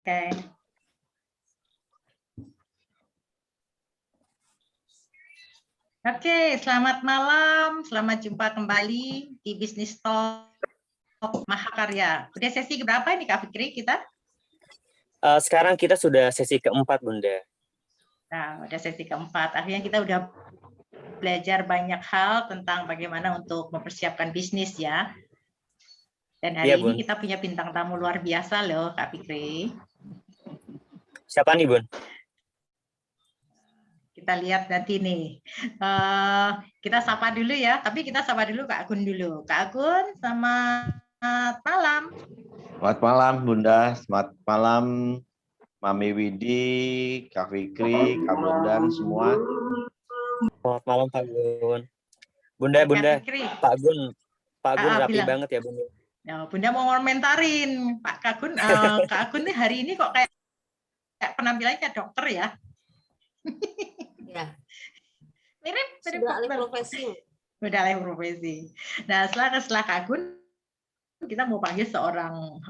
Oke. Oke, selamat malam. Selamat jumpa kembali di Bisnis Talk Mahakarya. Udah sesi berapa ini Kak Fikri kita? Sekarang kita sudah sesi keempat, Bunda. Nah, udah sesi keempat. Akhirnya kita udah belajar banyak hal tentang bagaimana untuk mempersiapkan bisnis ya. Dan hari ini kita punya bintang tamu luar biasa loh, Kak Fikri. Siapa nih, Bun? Kita lihat nanti nih. Kita sapa dulu ya, tapi kita sapa dulu Kak Agun dulu. Kak Agun, selamat malam. Selamat malam, Bunda. Selamat malam, Mami Widi, Kak Fikri, Kak Bondan, semua. Selamat malam, Pak Gun. Bunda, Pak Gun rapi bilang. banget ya, Bunda. Ya, Bunda mau komentarin, Pak Kak Agun nih hari ini kok kayak penampilannya kayak dokter ya. Ya. Mirip sudah alih profesi. Sudah alih profesi. Nah, setelah Kak Agun, kita mau panggil seorang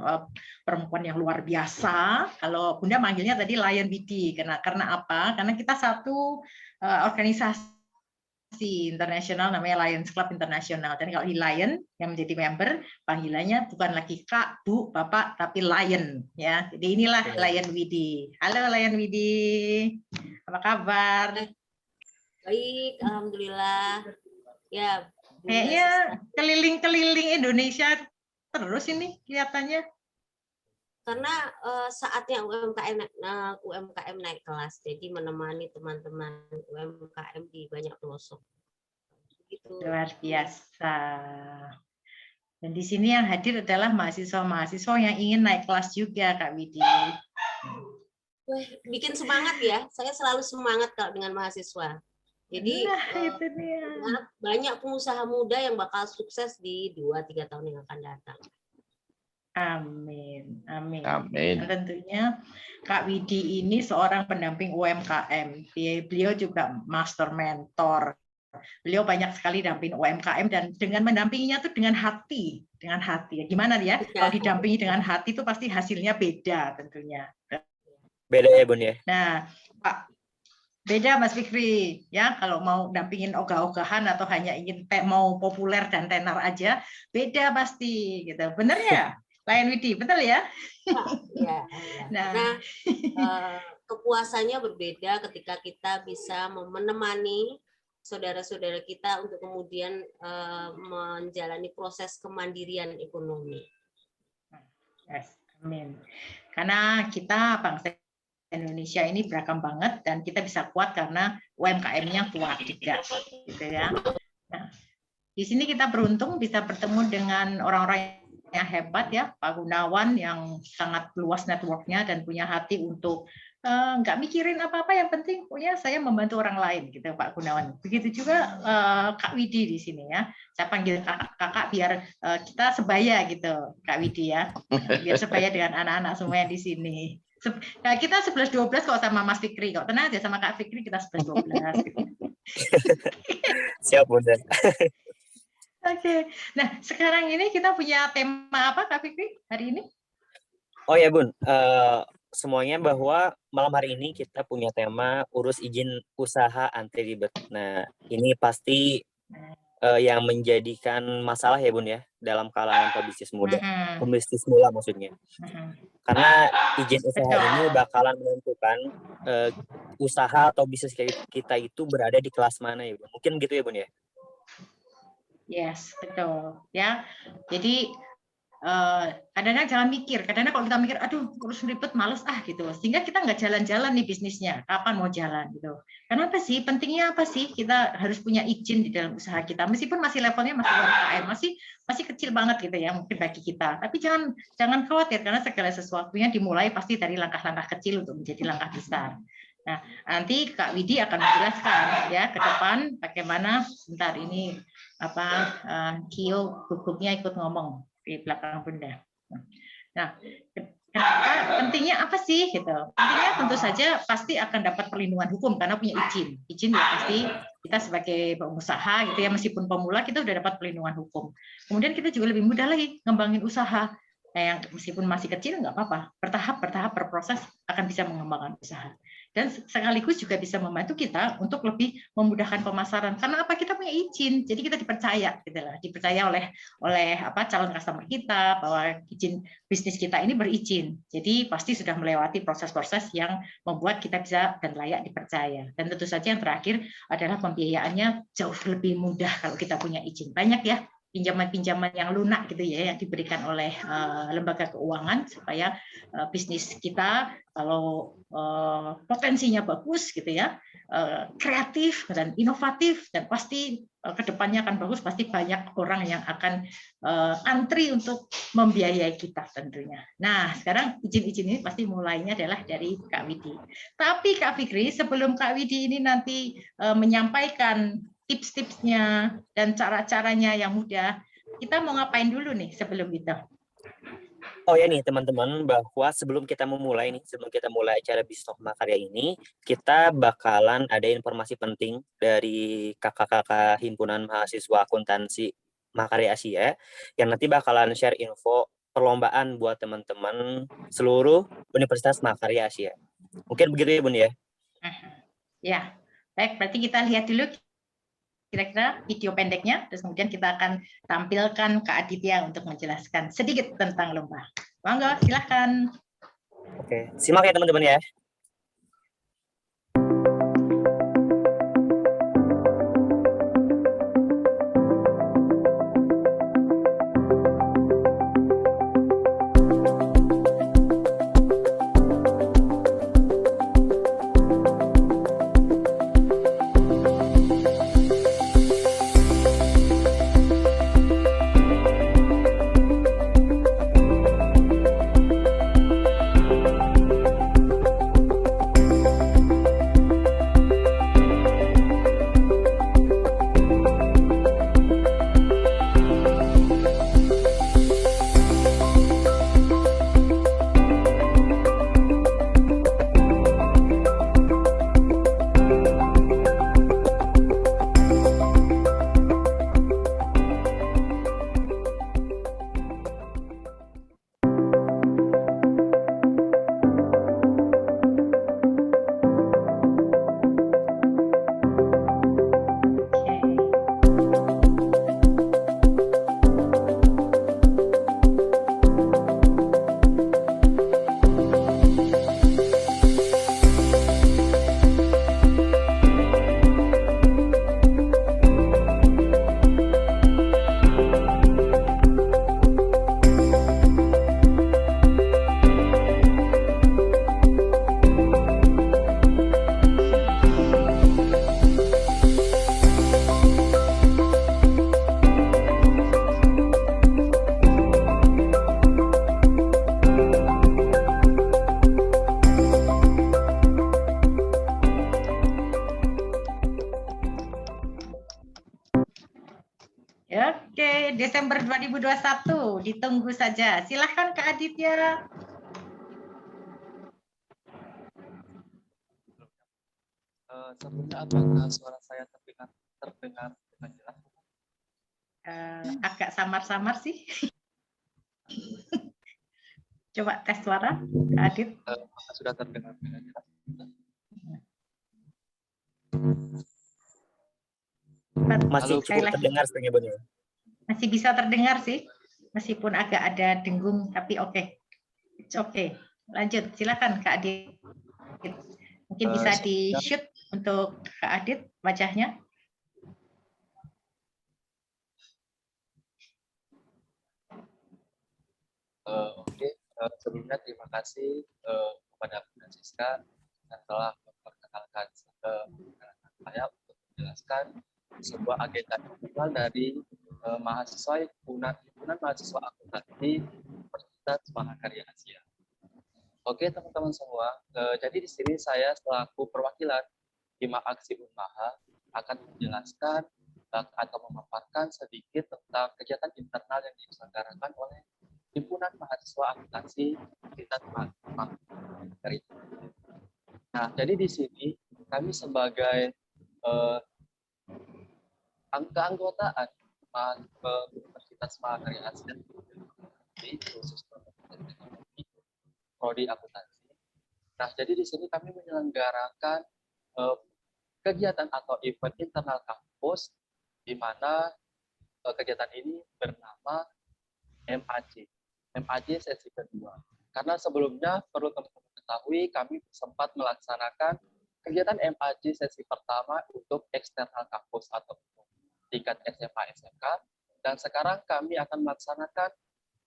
perempuan yang luar biasa. Kalau Bunda manggilnya tadi Lion BD. Karena apa? Karena kita satu organisasi internasional namanya Lions Club Internasional. Dan kalau di Lion yang menjadi member, panggilannya bukan lagi Kak, Bu, Bapak, tapi Lion. Ya, jadi inilah Lion Widi. Halo Lion Widi, apa kabar? Baik, alhamdulillah. Ya. Kayaknya keliling-keliling Indonesia terus ini kelihatannya. Karena saatnya UMKM naik kelas, jadi menemani teman-teman UMKM di banyak pelosok. Gitu. Luar biasa. Dan di sini yang hadir adalah mahasiswa-mahasiswa yang ingin naik kelas juga, Kak Widi. Bikin semangat ya, saya selalu semangat kalau dengan mahasiswa. Jadi itu dia. Banyak pengusaha muda yang bakal sukses di 2-3 tahun yang akan datang. Amin, amin. Amin. Dan tentunya Kak Widi ini seorang pendamping UMKM. Beliau juga master mentor. Beliau banyak sekali damping UMKM dan dengan mendampinginya tuh dengan hati. Gimana ya? Kalau didampingi dengan hati itu pasti hasilnya beda tentunya. Beda ya, Bun ya. Nah, Pak, beda Mas Fikri ya. Kalau mau dampingin ogah-ogahan atau hanya ingin mau populer dan tenar aja, beda pasti gitu. Bener ya? Lion Widi, betul ya? Ya. Nah, kepuasannya berbeda ketika kita bisa menemani saudara-saudara kita untuk kemudian menjalani proses kemandirian ekonomi. Yes, amin. Karena kita bangsa Indonesia ini beragam banget dan kita bisa kuat karena UMKM-nya kuat juga, gitu ya. Nah, di sini kita beruntung bisa bertemu dengan orang-orang yang hebat ya, Pak Gunawan yang sangat luas networknya dan punya hati untuk nggak mikirin apa-apa, yang penting punya saya membantu orang lain gitu Pak Gunawan. Begitu juga Kak Widi di sini ya. Saya panggil kakak biar kita sebaya gitu Kak Widi ya. Biar sebaya dengan anak-anak semua yang di sini. Nah, kita 11-12 kok sama Mas Fikri kok. Tenang aja sama Kak Fikri kita 11-12 gitu. Siap, Bunda. Oke. Nah, sekarang ini kita punya tema apa Kak Fikri hari ini? Oh ya, Bun. Semuanya bahwa malam hari ini kita punya tema urus izin usaha anti ribet. Nah, ini pasti yang menjadikan masalah ya, Bun ya, dalam kalangan pebisnis muda. Pebisnis mula maksudnya. Karena izin usaha ini bakalan menentukan usaha atau bisnis kita itu berada di kelas mana ya, Bun. Mungkin gitu ya, Bun ya. Yes, betul. Ya, jadi kadang-kadang jangan mikir. Kadang-kadang kalau kita mikir, aduh, urus ribet, males gitu. Sehingga kita nggak jalan-jalan nih bisnisnya. Kapan mau jalan gitu? Kenapa sih? Pentingnya apa sih? Kita harus punya izin di dalam usaha kita. Meskipun masih levelnya masih UMKM, masih kecil banget gitu ya mungkin bagi kita. Tapi jangan khawatir karena segala sesuatunya dimulai pasti dari langkah-langkah kecil untuk menjadi langkah besar. Nah, nanti Kak Widi akan menjelaskan ya ke depan bagaimana sebentar ini Kio gugupnya ikut ngomong di belakang Bunda. Nah, kenapa pentingnya apa sih gitu? Pentingnya tentu saja pasti akan dapat perlindungan hukum karena punya izin. Izin ya pasti kita sebagai pengusaha gitu ya, meskipun pemula kita udah dapat perlindungan hukum. Kemudian kita juga lebih mudah lagi ngembangin usaha. Nah, yang meskipun masih kecil nggak apa-apa, bertahap berproses akan bisa mengembangkan usaha. Dan sekaligus juga bisa membantu kita untuk lebih memudahkan pemasaran. Karena apa? Kita punya izin, jadi kita dipercaya, gitu lah. Dipercaya oleh calon customer kita bahwa izin bisnis kita ini berizin. Jadi pasti sudah melewati proses-proses yang membuat kita bisa dan layak dipercaya. Dan tentu saja yang terakhir adalah pembiayaannya jauh lebih mudah kalau kita punya izin. Banyak ya pinjaman-pinjaman yang lunak gitu ya yang diberikan oleh lembaga keuangan supaya bisnis kita kalau potensinya bagus gitu ya, kreatif dan inovatif dan pasti kedepannya akan bagus, pasti banyak orang yang akan antri untuk membiayai kita tentunya. Nah, sekarang izin-izin ini pasti mulainya adalah dari Kak Widi. Tapi Kak Fikri, sebelum Kak Widi ini nanti menyampaikan tips-tipsnya dan cara-caranya yang mudah, kita mau ngapain dulu nih sebelum itu? Oh ya nih teman-teman, bahwa sebelum kita mulai acara Bisnis Makarya ini, kita bakalan ada informasi penting dari kakak-kakak himpunan mahasiswa akuntansi Makarya Asia yang nanti bakalan share info perlombaan buat teman-teman seluruh Universitas Makarya Asia. Mungkin begitu ya Bun ya? Ya, baik, berarti kita lihat dulu kira-kira video pendeknya, terus kemudian kita akan tampilkan Kak Aditya untuk menjelaskan sedikit tentang lomba. Monggo, silahkan. Oke, simak ya teman-teman ya. Oke, Desember 2021, ditunggu saja. Silahkan Kak Aditya. Sebelumnya apakah suara saya terdengar dengan jelas? Agak samar-samar sih. Coba tes suara, Kak Adit. Apakah sudah terdengar dengan jelas? Masih Halo, cukup terdengar sebenarnya Bun ya. Masih bisa terdengar sih, meskipun agak ada dengung, tapi oke. It's okay. Lanjut, silakan Kak Adit. Mungkin bisa di-shoot untuk Kak Adit wajahnya. Oke, sebelumnya terima kasih kepada Bu Siska yang telah memperkenalkan saya untuk menjelaskan sebuah agenda internal dari mahasiswa himpunan mahasiswa akuntansi Universitas Mahakarya Asia. Oke teman-teman semua, jadi di sini saya selaku perwakilan Hima Aksi Unmaha akan menjelaskan atau memaparkan sedikit tentang kegiatan internal yang diselenggarakan oleh Himpunan Mahasiswa Akuntansi Universitas Mahakarya. Nah, jadi di sini kami sebagai keanggotaan Universitas Mahakarya Asia khusus prodi akuntansi. Nah, jadi di sini kami menyelenggarakan kegiatan atau event internal kampus, di mana kegiatan ini bernama MAJ. MAJ sesi kedua. Karena sebelumnya perlu teman-teman ketahui, kami sempat melaksanakan kegiatan MAJ sesi pertama untuk eksternal kampus atau tingkat SMA SMK, dan sekarang kami akan melaksanakan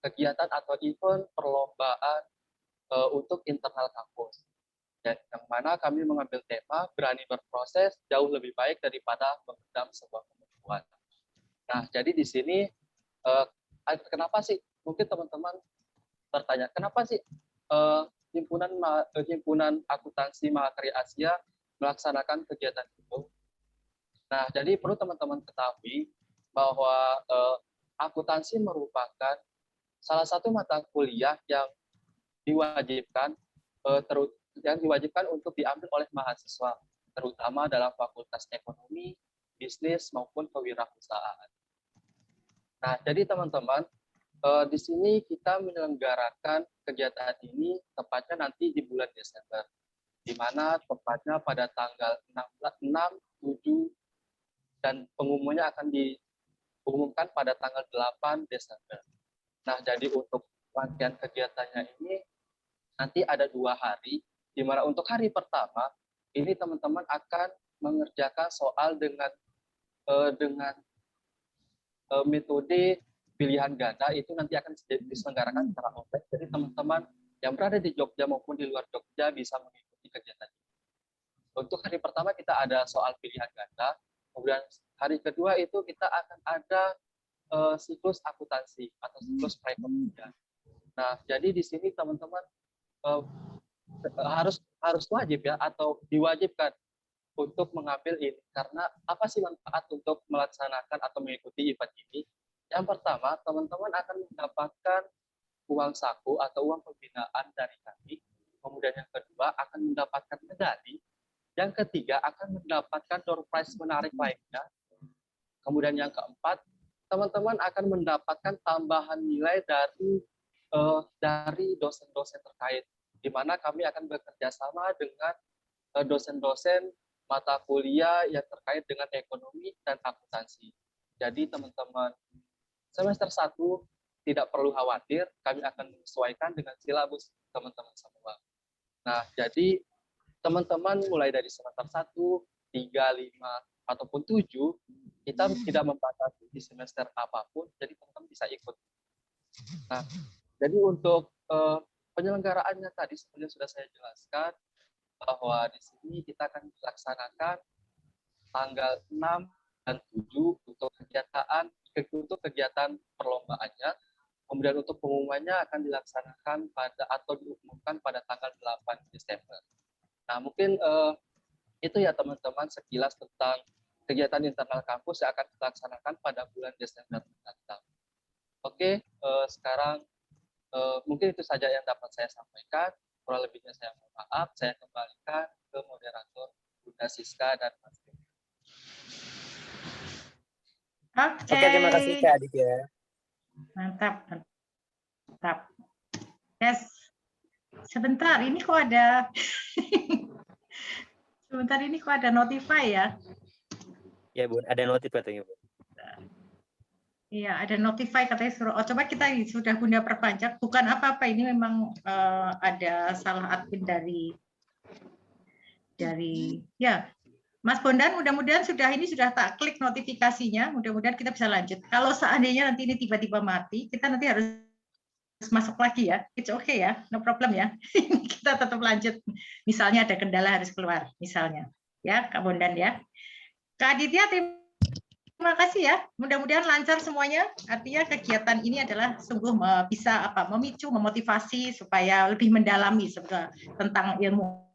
kegiatan atau event perlombaan untuk internal kampus. Dan yang mana kami mengambil tema berani berproses jauh lebih baik daripada memendam sebuah kemampuan. Nah, jadi di sini kenapa sih mungkin teman-teman bertanya, kenapa sih himpunan akuntansi Mahakarya Asia melaksanakan kegiatan itu? Nah, jadi perlu teman-teman ketahui bahwa akuntansi merupakan salah satu mata kuliah yang diwajibkan untuk diambil oleh mahasiswa, terutama dalam fakultas ekonomi, bisnis, maupun kewirausahaan. Nah, jadi teman-teman, di sini kita menyelenggarakan kegiatan ini tepatnya nanti di bulan Desember, di mana tepatnya pada tanggal 6, 7, dan pengumumannya akan diumumkan pada tanggal 8 Desember. Nah, jadi untuk rangkaian kegiatannya ini nanti ada 2 hari, di mana untuk hari pertama ini teman-teman akan mengerjakan soal dengan metode pilihan ganda, itu nanti akan diselenggarakan secara online. Jadi teman-teman yang berada di Jogja maupun di luar Jogja bisa mengikuti kegiatan ini. Untuk hari pertama kita ada soal pilihan ganda, kemudian hari kedua itu kita akan ada siklus akuntansi atau siklus perekonomian. Nah, jadi di sini teman-teman harus wajib ya, atau diwajibkan untuk mengambil ini. Karena apa sih manfaat untuk melaksanakan atau mengikuti event ini? Yang pertama, teman-teman akan mendapatkan uang saku atau uang pembinaan dari kami. Kemudian yang kedua akan mendapatkan medali. Yang ketiga akan mendapatkan door prize menarik lainnya. Kemudian yang keempat, teman-teman akan mendapatkan tambahan nilai dari dosen-dosen terkait, di mana kami akan bekerja sama dengan dosen-dosen mata kuliah yang terkait dengan ekonomi dan akuntansi. Jadi teman-teman semester 1 tidak perlu khawatir, kami akan menyesuaikan dengan silabus teman-teman semua. Nah, jadi teman-teman mulai dari semester 1, 3, 5, ataupun 7, kita tidak membatasi di semester apapun, jadi teman-teman bisa ikut. Nah, jadi untuk penyelenggaraannya tadi sebenarnya sudah saya jelaskan, bahwa di sini kita akan melaksanakan tanggal 6 dan 7 untuk kegiatan perlombaannya. Kemudian untuk pengumumannya akan dilaksanakan atau diumumkan pada tanggal 8 Desember. Nah, mungkin itu ya teman-teman sekilas tentang kegiatan internal kampus yang akan dilaksanakan pada bulan Desember mendatang. Oke, sekarang mungkin itu saja yang dapat saya sampaikan. Kurang lebihnya saya mohon maaf. Saya kembalikan ke moderator Bunda Siska dan Mas Tim. Oke, terima kasih Kak Aditya. Mantap. Yes. Sebentar, ini kok ada notify ya? Ya Bun, ada notif katanya Bun. Iya, ada notify katanya suruh. Oh, coba kita sudah Bunda perpanjang. Bukan apa-apa, ini memang ada salah admin dari ya. Mas Bondan, mudah-mudahan sudah tak klik notifikasinya. Mudah-mudahan kita bisa lanjut. Kalau seandainya nanti ini tiba-tiba mati, kita nanti harus masuk lagi ya. It's okay ya, no problem ya. Kita tetap lanjut. Misalnya ada kendala harus keluar, misalnya. Ya, Kak Bondan ya. Kak Aditya, terima kasih ya. Mudah-mudahan lancar semuanya. Artinya kegiatan ini adalah sungguh bisa memicu, memotivasi supaya lebih mendalami tentang ilmu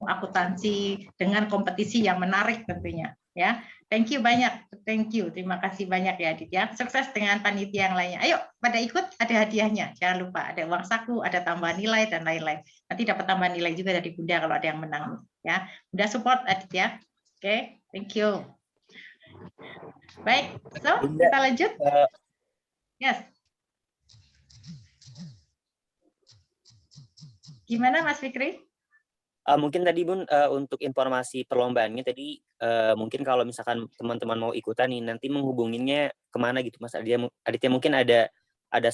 akuntansi dengan kompetisi yang menarik tentunya. Ya, thank you banyak. Thank you. Terima kasih banyak ya Aditya. Sukses dengan panitia yang lainnya. Ayo pada ikut, ada hadiahnya. Jangan lupa ada uang saku, ada tambahan nilai dan lain-lain. Nanti dapat tambahan nilai juga dari Bunda kalau ada yang menang. Ya, Bunda support Aditya. Oke, thank you. Baik, so Bunda, kita lanjut. Yes. Gimana Mas Fikri? Mungkin tadi Bun, untuk informasi perlombaannya tadi, mungkin kalau misalkan teman-teman mau ikutan nih, nanti menghubunginnya kemana gitu Mas Aditya mungkin ada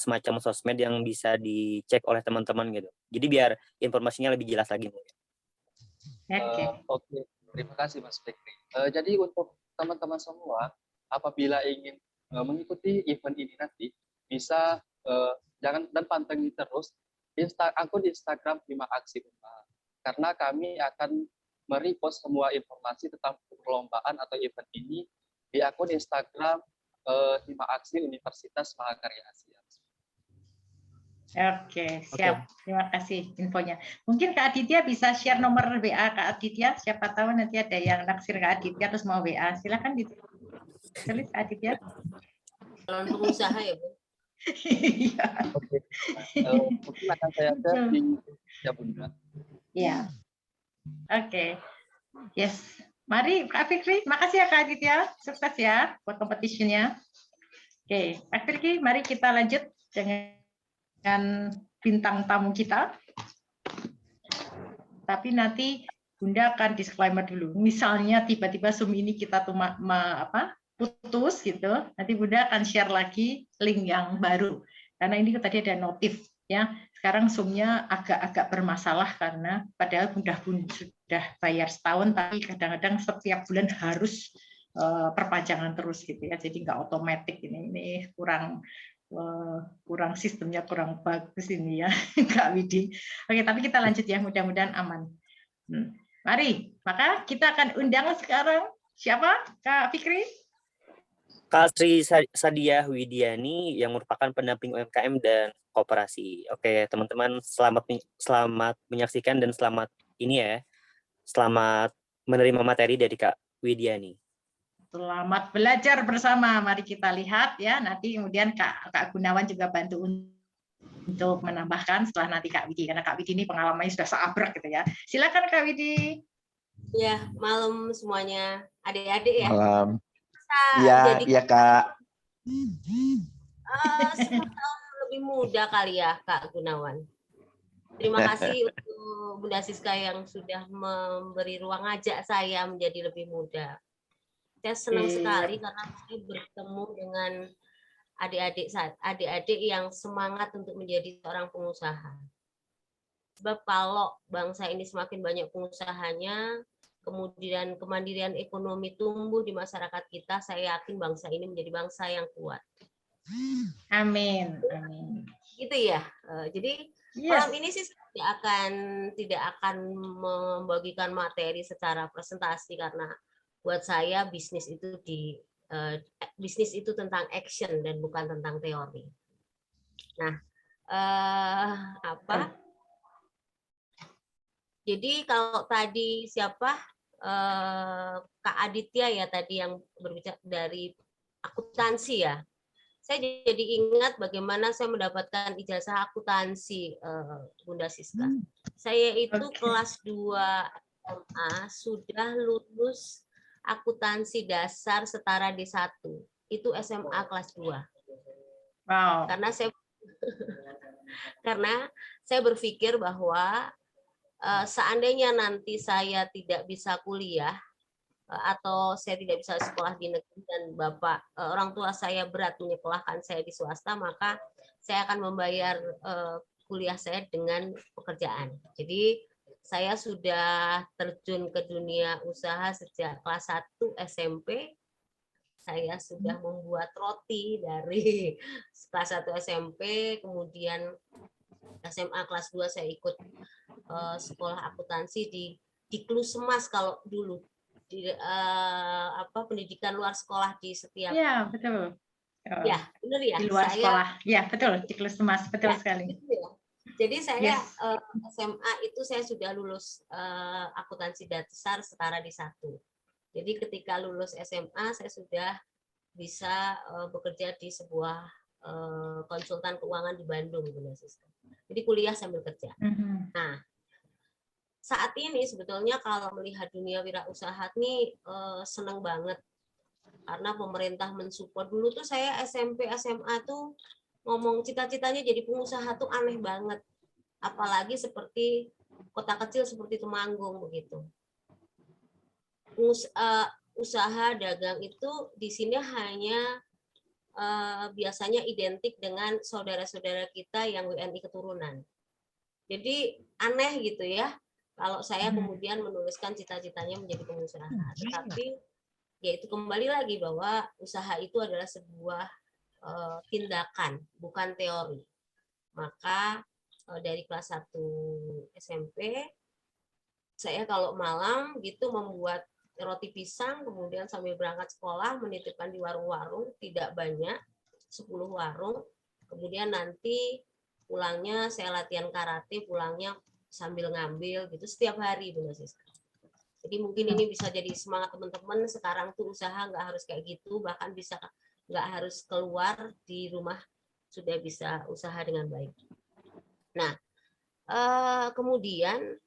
semacam sosmed yang bisa dicek oleh teman-teman gitu. Jadi biar informasinya lebih jelas lagi mungkin. Oke. Oke, terima kasih Mas Fikri. Jadi untuk teman-teman semua, apabila ingin mengikuti event ini nanti, bisa jangan dan pantengin terus akun Instagram Hima Aksi Usaha. Karena kami akan merepost semua informasi tentang perlombaan atau event ini di akun Instagram Hima Aksi Universitas Mahakarya Asia. Oke, siap. Terima kasih infonya. Mungkin Kak Aditya bisa share nomor WA Kak Aditya. Siapa tahu nanti ada yang naksir Kak Aditya terus mau WA. Silakan ditulis Kak Aditya. Calon pengusaha ya, Bu. Iya. Oke. Mungkin akan saya share di ya Bunda. Iya. Oke. Yes. Mari Kak Fikri, makasih ya Kak Aditya. Sukses ya buat competition-nya. Oke, Kak Fikri, mari kita lanjut dengan bintang tamu kita. Tapi nanti Bunda akan disclaimer dulu. Misalnya tiba-tiba Zoom ini kita tuh putus gitu, nanti Bunda akan share lagi link yang baru. Karena ini tadi ada notif ya. Sekarang Zoom-nya agak-agak bermasalah karena padahal Bunda sudah bayar setahun, tapi kadang-kadang setiap bulan harus perpanjangan terus gitu ya. Jadi nggak otomatis ini kurang sistemnya kurang bagus ini ya Kak Widi. Oke, tapi kita lanjut ya, mudah-mudahan aman. Mari, maka kita akan undang sekarang siapa? Kak Fikri? Kak Sri Sadia Widiani yang merupakan pendamping UMKM dan koperasi. Oke, teman-teman selamat menyaksikan dan selamat menerima materi dari Kak Widiani. Selamat belajar bersama. Mari kita lihat ya. Nanti kemudian Kak Gunawan juga bantu untuk menambahkan setelah nanti Kak Widi, karena Kak Widi ini pengalamannya sudah seabrek gitu ya. Silakan Kak Widi. Ya, malam semuanya, adik-adik ya. Malam. Iya Kak. 10 tahun lebih muda kali ya Kak Gunawan. Terima kasih untuk Bunda Siska yang sudah memberi ruang ajak saya menjadi lebih muda. Saya senang sekali karena saya bertemu dengan adik-adik yang semangat untuk menjadi seorang pengusaha. Sebab kalau bangsa ini semakin banyak pengusahanya, kemudian kemandirian ekonomi tumbuh di masyarakat kita, saya yakin bangsa ini menjadi bangsa yang kuat. Amin. Amin. Gitu ya. Jadi malam ini sih tidak akan membagikan materi secara presentasi karena buat saya bisnis itu tentang action dan bukan tentang teori. Nah, jadi kalau tadi Kak Aditya ya tadi yang berbicara dari akuntansi ya, saya jadi ingat bagaimana saya mendapatkan ijazah akuntansi, Bunda Siska. Saya itu kelas 2 SMA sudah lulus akuntansi dasar setara D1. Itu SMA kelas 2. Wow. Karena saya berpikir bahwa seandainya nanti saya tidak bisa kuliah atau saya tidak bisa sekolah di negeri dan orang tua saya berat menyekolahkan saya di swasta, maka saya akan membayar kuliah saya dengan pekerjaan. Jadi saya sudah terjun ke dunia usaha sejak kelas 1 SMP. Saya sudah membuat roti dari kelas 1 SMP, kemudian SMA kelas 2 saya ikut sekolah akuntansi di Klusemas kalau dulu di pendidikan luar sekolah di setiap. Ya, betul. Ya, benar ya. Di luar sekolah. Ya, betul, di Klusemas, betul sekali. Gitu ya. Jadi saya SMA itu saya sudah lulus akuntansi dasar setara D1. Jadi ketika lulus SMA saya sudah bisa bekerja di sebuah konsultan keuangan di Bandung, Bunda Siska. Jadi kuliah sambil kerja. Nah, saat ini sebetulnya kalau melihat dunia wirausaha ini senang banget karena pemerintah mensupport. Dulu tuh saya SMP SMA tuh ngomong cita-citanya jadi pengusaha tuh aneh banget. apalagi seperti kota kecil seperti Temanggung begitu. Usaha dagang itu di sini hanya biasanya identik dengan saudara-saudara kita yang WNI keturunan. Jadi aneh gitu ya, kalau saya kemudian menuliskan cita-citanya menjadi pengusaha. Tetapi ya itu kembali lagi bahwa usaha itu adalah sebuah tindakan, bukan teori. Maka dari kelas 1 SMP, saya kalau malam gitu membuat roti pisang, kemudian sambil berangkat sekolah menitipkan di warung-warung, tidak banyak, 10 warung. Kemudian nanti pulangnya saya latihan karate, pulangnya sambil ngambil gitu setiap hari, Bunda Siska. Jadi mungkin ini bisa jadi semangat teman-teman. Sekarang tuh usaha nggak harus kayak gitu, bahkan bisa nggak harus keluar, di rumah sudah bisa usaha dengan baik. Nah, kemudian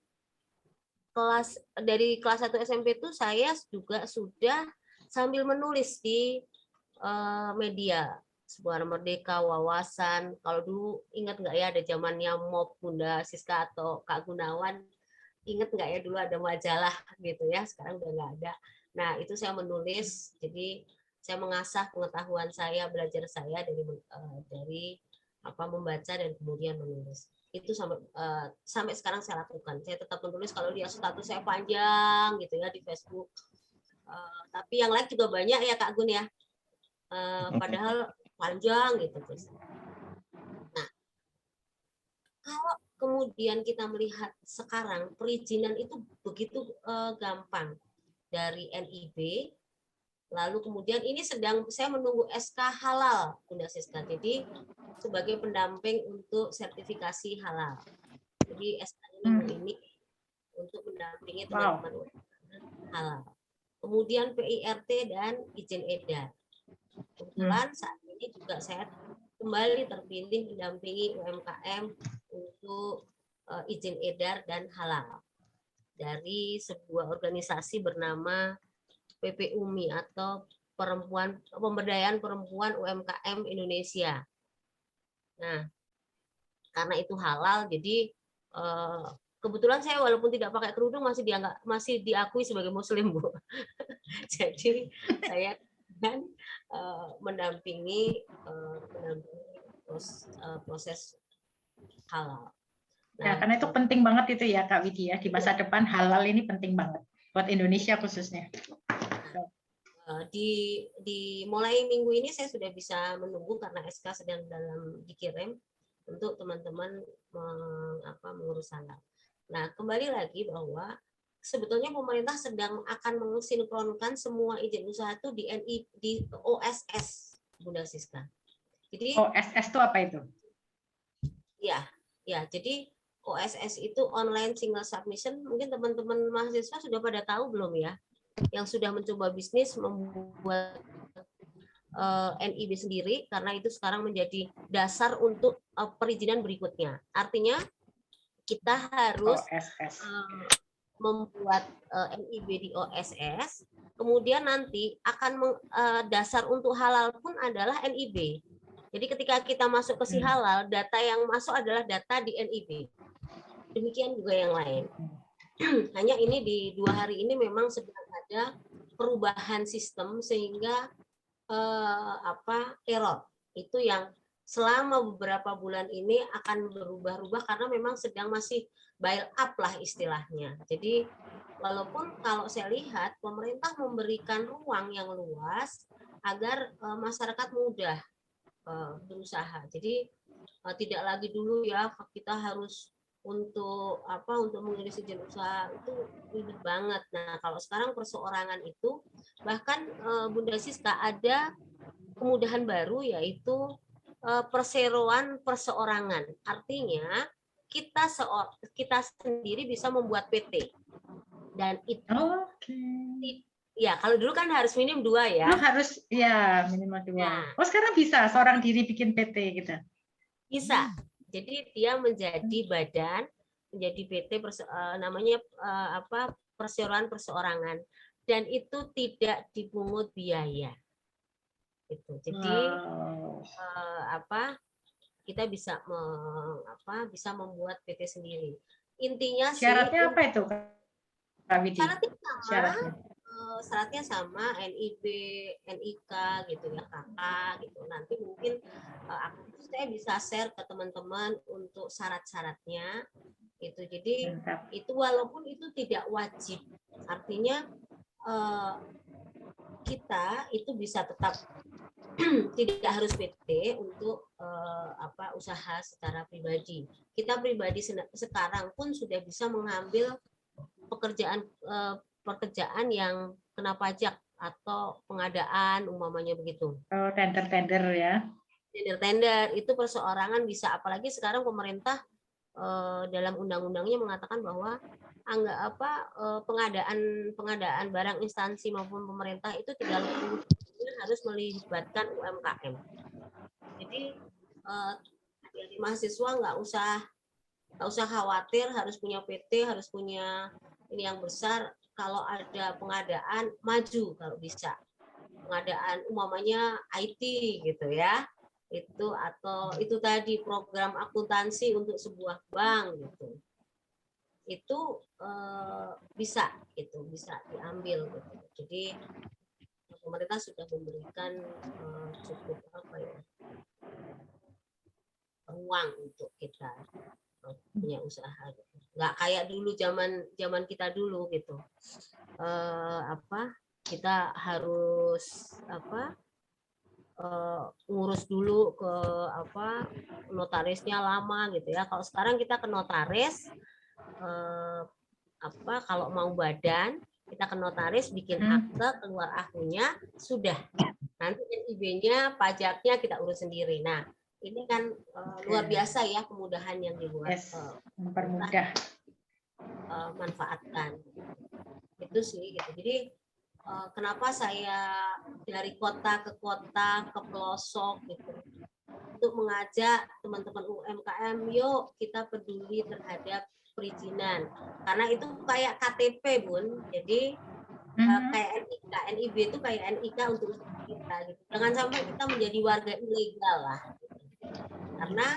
dari kelas 1 SMP itu saya juga sudah sambil menulis di media Suara Merdeka, Wawasan. Kalau dulu ingat nggak ya, ada zamannya MOP, Bunda Siska atau Kak Gunawan, ingat nggak ya dulu ada majalah gitu ya, sekarang udah nggak ada. Nah itu saya menulis, jadi saya mengasah pengetahuan saya, belajar saya dari membaca dan kemudian menulis. Itu sampai sekarang saya lakukan. Saya tetap menulis, kalau dia status saya panjang gitu ya di Facebook. Tapi yang lain juga banyak ya Kak Gun ya. Padahal panjang gitu. Nah, kalau kemudian kita melihat sekarang perizinan itu begitu gampang dari NIB. Lalu kemudian ini saya menunggu SK halal, Bunda Siska. Jadi sebagai pendamping untuk sertifikasi halal. Jadi SK ini untuk mendampingi teman-teman halal. Kemudian PIRT dan izin edar. Kebetulan saat ini juga saya kembali terpilih mendampingi UMKM untuk izin edar dan halal dari sebuah organisasi bernama PPUMI atau Pemberdayaan Perempuan UMKM Indonesia. Nah, karena itu halal, jadi kebetulan saya walaupun tidak pakai kerudung masih diakui sebagai Muslim, Bu. Jadi saya kan mendampingi proses halal. Nah, ya, karena itu penting banget itu ya Kak Widi ya, di masa depan halal ini penting banget buat Indonesia khususnya. Di mulai minggu ini saya sudah bisa menunggu karena SK sedang dikirim untuk teman-teman mengurus halal. Nah, kembali lagi bahwa sebetulnya pemerintah sedang akan mensinkronkan semua izin usaha itu di OSS, Bunda Siska. Jadi OSS itu apa itu? Ya, jadi OSS itu online single submission. Mungkin teman-teman mahasiswa sudah pada tahu belum ya? Yang sudah mencoba bisnis membuat NIB sendiri, karena itu sekarang menjadi dasar untuk perizinan berikutnya. Artinya kita harus membuat NIB di OSS, kemudian nanti akan dasar untuk halal pun adalah NIB. Jadi ketika kita masuk ke si halal, data yang masuk adalah data di NIB. Demikian juga yang lain. Hanya ini di 2 hari ini memang sedang ada perubahan sistem sehingga error itu yang selama beberapa bulan ini akan berubah-ubah karena memang sedang masih build up lah istilahnya. Jadi walaupun kalau saya lihat pemerintah memberikan ruang yang luas agar masyarakat mudah berusaha. Jadi tidak lagi dulu ya kita harus untuk mengurus izin usaha itu ribet banget. Nah, kalau sekarang perseorangan itu bahkan Bunda Siska ada kemudahan baru yaitu perseroan perseorangan. Artinya kita sendiri bisa membuat PT. Dan itu ya kalau dulu kan harus minim 2 ya. Dulu harus ya minimal 2. Nah, sekarang bisa seorang diri bikin PT gitu. Bisa. Jadi dia menjadi badan, menjadi PT namanya perseroan perseorangan, dan itu tidak dipungut biaya. Itu. Jadi kita bisa bisa membuat PT sendiri. Intinya Syaratnya sih apa itu, Kak Widi? syaratnya sama, Syaratnya. syaratnya sama, NIB, NIK gitu ya, KK gitu. Nanti mungkin saya bisa share ke teman-teman untuk syarat-syaratnya itu. Jadi Mantap. itu walaupun itu tidak wajib, artinya kita itu bisa tetap tidak harus PT untuk usaha secara pribadi. Kita pribadi sekarang pun sudah bisa mengambil pekerjaan yang kena pajak atau pengadaan umpamanya begitu. Oh, tender-tender ya. Tender itu perseorangan bisa, apalagi sekarang pemerintah dalam undang-undangnya mengatakan bahwa pengadaan barang instansi maupun pemerintah itu 30% harus melibatkan UMKM. Jadi dari mahasiswa nggak usah khawatir harus punya PT, harus punya ini yang besar. Kalau ada pengadaan maju kalau bisa, pengadaan umpamanya IT gitu ya, itu atau itu tadi program akuntansi untuk sebuah bank gitu, itu bisa diambil gitu. Jadi pemerintah sudah memberikan cukup ruang untuk kita punya usaha gitu. Nggak kayak dulu zaman kita dulu gitu, kita harus ngurus dulu ke notarisnya lama gitu ya. Kalau sekarang kita ke notaris, kalau mau badan kita ke notaris, bikin akte, keluar aktunya, sudah. Nanti NIB-nya, pajaknya kita urus sendiri. Nah, ini kan luar biasa ya kemudahan yang dibuat. Mempermudah. Manfaatkan. Itu sih gitu. Jadi kenapa saya dari kota ke kota, ke pelosok gitu, untuk mengajak teman-teman UMKM, yuk kita peduli terhadap perizinan, karena itu kayak KTP, Bun. Jadi kayak NIK, NIB itu kayak NIK untuk kita gitu. Jangan sampai kita menjadi warga ilegal lah gitu. Karena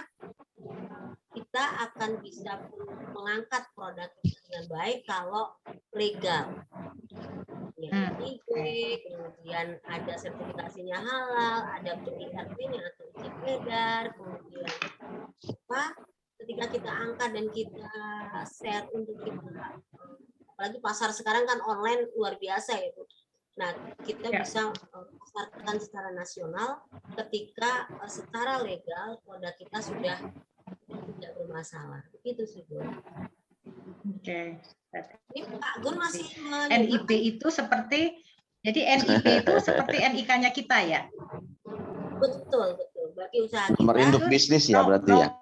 kita akan bisa mengangkat produk dengan baik kalau legal. Ya, NIB, kemudian ada sertifikasinya halal, ada PIRT-nya atau izin edar, kemudian ketika kita angkat dan kita share untuk kita, apalagi pasar sekarang kan online luar biasa ya, Bu. Nah, kita bisa pasarkan secara nasional ketika secara legal produk kita sudah tidak bermasalah. Itu sih, Bu. Oke. Ini Pak Gun masih NIB itu seperti, jadi NIB itu seperti NIK-nya kita ya? Betul. Bagi usaha kita. Nomor induk bisnis ya berarti ya?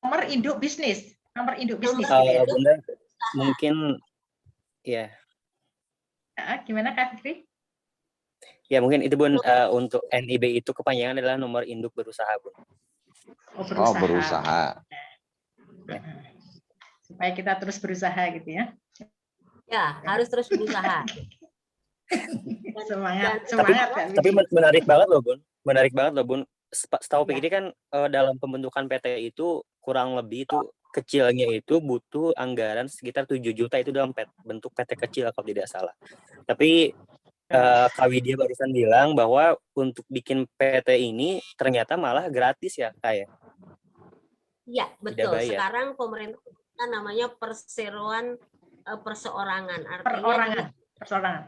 Nomor induk bisnis. Bunda, mungkin ya. Gimana Kak Fikri? Ya mungkin itu Bun, untuk NIB itu kepanjangan adalah nomor induk berusaha, Bun. Oh, berusaha. Ya. Supaya kita terus berusaha gitu ya. Ya, harus terus berusaha. Semangat. Tapi menarik banget loh Bun. Setahu Fikri kan dalam pembentukan PT itu kurang lebih itu kecilnya itu butuh anggaran sekitar 7 juta itu dalam bentuk PT kecil kalau tidak salah. Tapi Kak Widya barusan bilang bahwa untuk bikin PT ini ternyata malah gratis ya, kayak. Iya, betul. Sekarang pemerintah namanya perseroan perseorangan. Artinya perseorangan.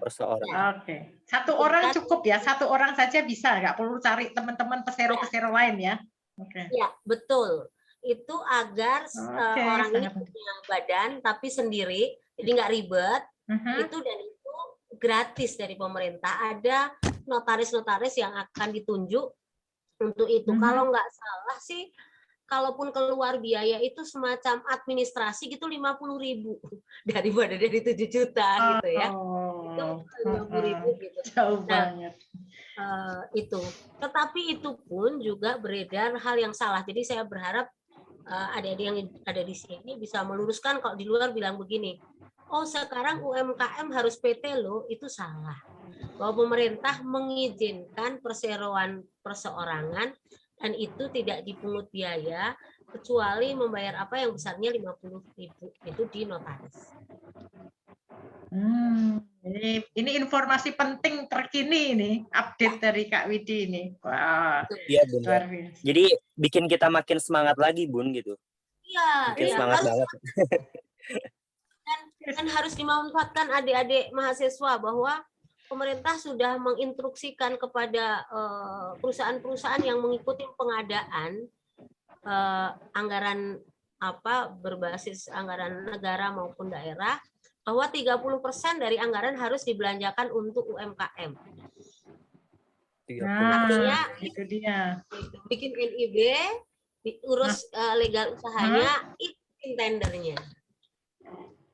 Oke. Satu orang cukup ya, satu orang saja bisa, nggak perlu cari teman-teman pesero lain ya. Oke. Ya, betul. Itu agar orang ini punya badan tapi sendiri, jadi nggak ribet. Itu dan itu gratis dari pemerintah. Ada notaris-notaris yang akan ditunjuk untuk itu. Kalau nggak salah sih, kalaupun keluar biaya itu semacam administrasi gitu 50.000 daripada dari 7 juta gitu ya. Itu 50.000 gitu. Jauh banget. Itu. Tetapi itu pun juga beredar hal yang salah. Jadi saya berharap adik-adik yang ada di sini bisa meluruskan kalau di luar bilang begini. Oh, sekarang UMKM harus PT loh, itu salah. Bahwa pemerintah mengizinkan perseroan perseorangan dan itu tidak dipungut biaya kecuali membayar apa yang besarnya 50.000 itu di notaris. Ini informasi penting terkini ini, update dari Kak Widi ini. Wah, Iya Bun. luar biasa. Jadi bikin kita makin semangat lagi Bun gitu. Iya, Makin iya, semangat harus, banget. dan harus dimanfaatkan adik-adik mahasiswa bahwa pemerintah sudah menginstruksikan kepada perusahaan-perusahaan yang mengikuti pengadaan anggaran berbasis anggaran negara maupun daerah bahwa 30% dari anggaran harus dibelanjakan untuk UMKM. Artinya itu dia. bikin NIB, urus legal usahanya, itu tendernya.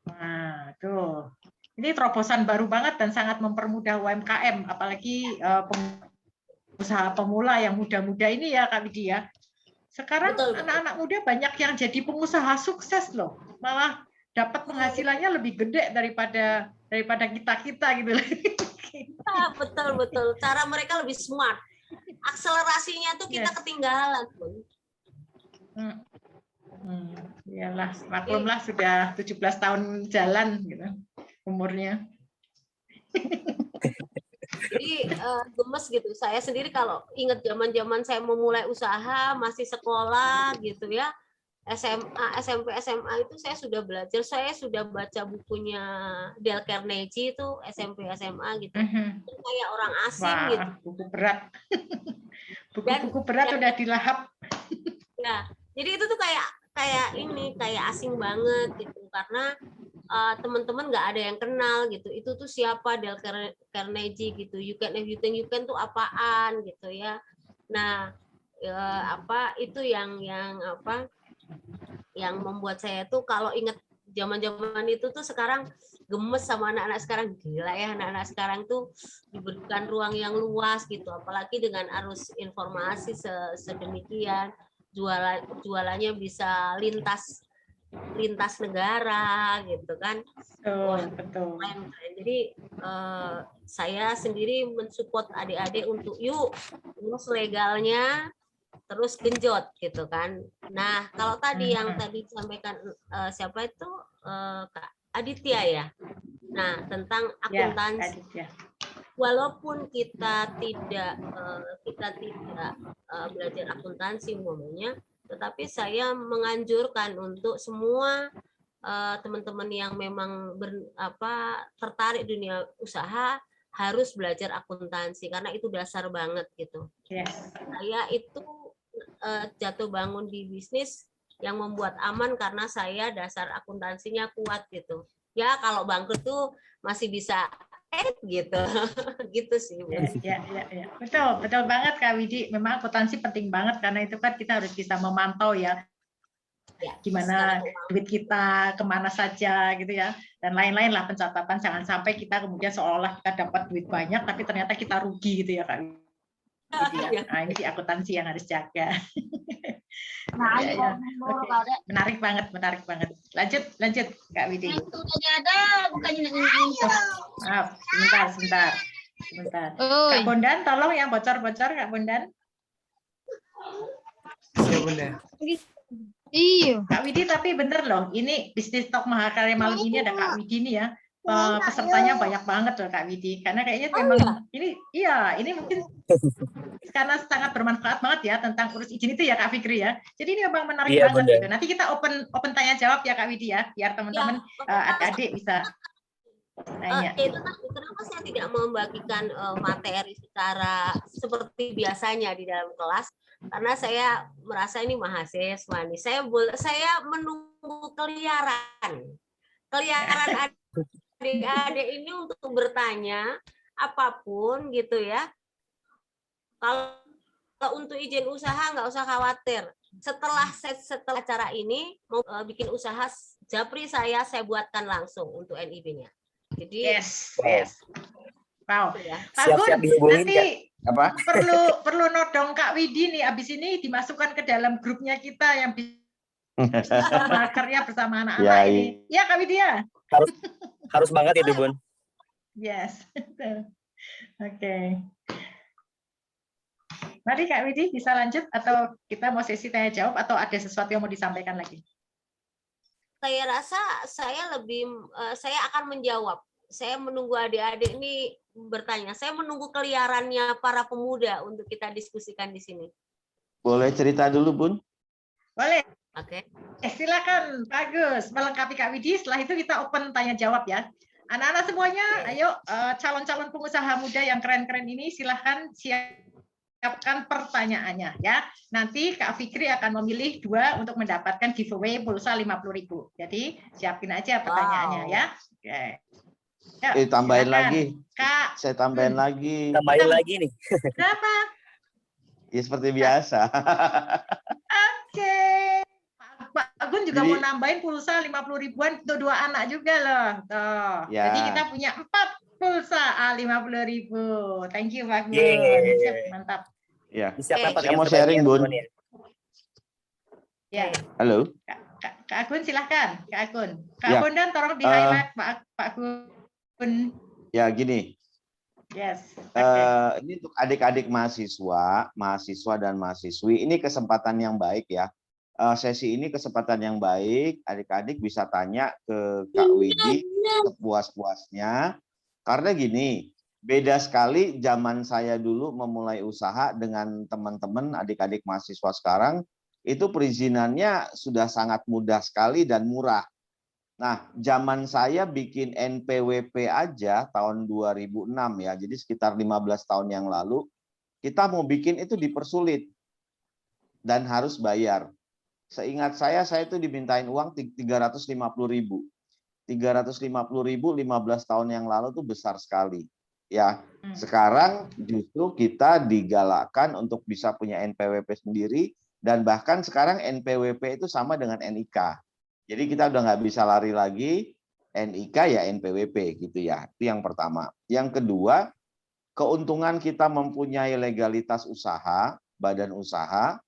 Nah, tuh. Ini terobosan baru banget dan sangat mempermudah UMKM, apalagi pengusaha pemula yang muda-muda ini ya Kak Widi ya. Sekarang anak-anak muda banyak yang jadi pengusaha sukses loh. Malah dapat penghasilannya lebih gede daripada kita gitu. Betul. Cara mereka lebih smart. Akselerasinya tuh kita ketinggalan. Iyalah, maklumlah sudah 17 tahun jalan gitu umurnya. Jadi gemes gitu. Saya sendiri kalau ingat zaman-zaman saya memulai usaha, masih sekolah gitu ya, SMA, SMP, SMA itu saya sudah belajar, saya sudah baca bukunya Dale Carnegie itu SMP, SMA gitu. Kayak orang asing gitu. Buku berat. Buku-buku berat udah dilahap. Ya, jadi itu tuh kayak asing banget gitu karena teman-teman nggak ada yang kenal gitu. Itu tuh siapa Dale Carnegie gitu. You can tuh apaan gitu ya. Nah, itu yang membuat saya tuh kalau inget zaman-zaman itu tuh sekarang gemes sama anak-anak sekarang. Gila ya, anak-anak sekarang tuh diberikan ruang yang luas gitu, apalagi dengan arus informasi sedemikian, jualannya bisa lintas negara gitu kan. Betul. Jadi saya sendiri mensupport adik-adik untuk yuk urus legalnya, terus genjot gitu kan. Nah, kalau tadi yang tadi disampaikan siapa itu Kak Aditya ya. Nah, tentang akuntansi. Ya, walaupun kita tidak belajar akuntansi umumnya, tetapi saya menganjurkan untuk semua teman-teman yang memang tertarik dunia usaha harus belajar akuntansi karena itu dasar banget gitu. Saya itu jatuh bangun di bisnis yang membuat aman karena saya dasar akuntansinya kuat gitu. Ya kalau bangkrut tuh masih bisa gitu. Gitu sih. Ya. Betul banget Kak Widi. Memang akuntansi penting banget karena itu kan kita harus bisa memantau ya. Gimana duit kita kemana saja gitu ya, dan lain-lain lah pencatatan. Jangan sampai kita kemudian seolah kita dapat duit banyak tapi ternyata kita rugi gitu ya Kak. Nah, ini di akuntansi yang harus jaga. Menarik banget. Lanjut Kak Widi. Sebentar. Kak Bondan, tolong yang bocor-bocor Kak Bondan. Iya Bunda. Iya. Kak Widi, tapi bener loh, ini bisnis Talk Mahakarya malam ini ada Kak Widi nih ya. Pesertanya banyak banget loh Kak Widi. Karena kayaknya memang ini mungkin karena sangat bermanfaat banget ya tentang urus izin itu ya Kak Fikri ya. Jadi ini memang menarik banget gitu. Nanti kita open tanya jawab ya Kak Widi ya, biar teman-teman adik-adik bisa nanya. Kenapa saya tidak membagikan materi secara seperti biasanya di dalam kelas? Karena saya merasa ini mahasiswa nih. Saya menunggu keliaran adik-adik ini untuk bertanya apapun gitu ya. Kalau untuk izin usaha nggak usah khawatir. Setelah acara ini mau bikin usaha Japri saya buatkan langsung untuk NIB-nya. Jadi yes. Wow. Pak Siap-siap Gun, nanti apa? perlu nodong Kak Widi nih, abis ini dimasukkan ke dalam grupnya kita yang bisa karya bersama anak-anak ini. Ya Kak Widi ya. Harus banget itu Bun. Yes. Oke. mari Kak Widi bisa lanjut atau kita mau sesi tanya jawab atau ada sesuatu yang mau disampaikan lagi? Saya rasa saya akan menjawab. Saya menunggu adik-adik ini bertanya. Saya menunggu keliarannya para pemuda untuk kita diskusikan di sini. Boleh cerita dulu, Bun? Boleh. Oke. Silakan, bagus. Melengkapi Kak Widi, setelah itu kita open tanya jawab ya. Anak-anak semuanya, ayo calon-calon pengusaha muda yang keren-keren ini silahkan siapkan pertanyaannya ya. Nanti Kak Fikri akan memilih 2 untuk mendapatkan giveaway pulsa 50.000. Jadi siapin aja pertanyaannya ya. Oke. Yuk, Tambahin silakan. lagi. Kak. Saya tambahin lagi. Tambahin lagi nih. Berapa? Ya seperti biasa. Oke. Pak Agun juga mau nambahin pulsa 50.000-an untuk 2 anak juga loh. Tuh. Ya. Jadi kita punya 4 pulsa 50.000. Thank you Pak Agun. Yeay. Siap, mantap. Ya. Saya mau sharing, Bun. Ya. Halo. Kak Agun silahkan. Kak Agun. Kak Ya. Agun dan tolong di highlight Pak Agun. Ya gini. Yes. Ini untuk adik-adik mahasiswa dan mahasiswi, ini kesempatan yang baik ya. Sesi ini kesempatan yang baik, adik-adik bisa tanya ke Kak Widi sepuas-puasnya. Karena gini, beda sekali zaman saya dulu memulai usaha dengan teman-teman adik-adik mahasiswa sekarang, itu perizinannya sudah sangat mudah sekali dan murah. Nah, zaman saya bikin NPWP aja tahun 2006 ya, jadi sekitar 15 tahun yang lalu, kita mau bikin itu dipersulit dan harus bayar. Seingat saya itu dimintain uang 350.000. 350.000 15 tahun yang lalu tuh besar sekali. Ya, sekarang justru kita digalakkan untuk bisa punya NPWP sendiri, dan bahkan sekarang NPWP itu sama dengan NIK. Jadi kita udah nggak bisa lari lagi, NIK ya NPWP gitu ya. Itu yang pertama. Yang kedua, keuntungan kita mempunyai legalitas usaha, badan usaha,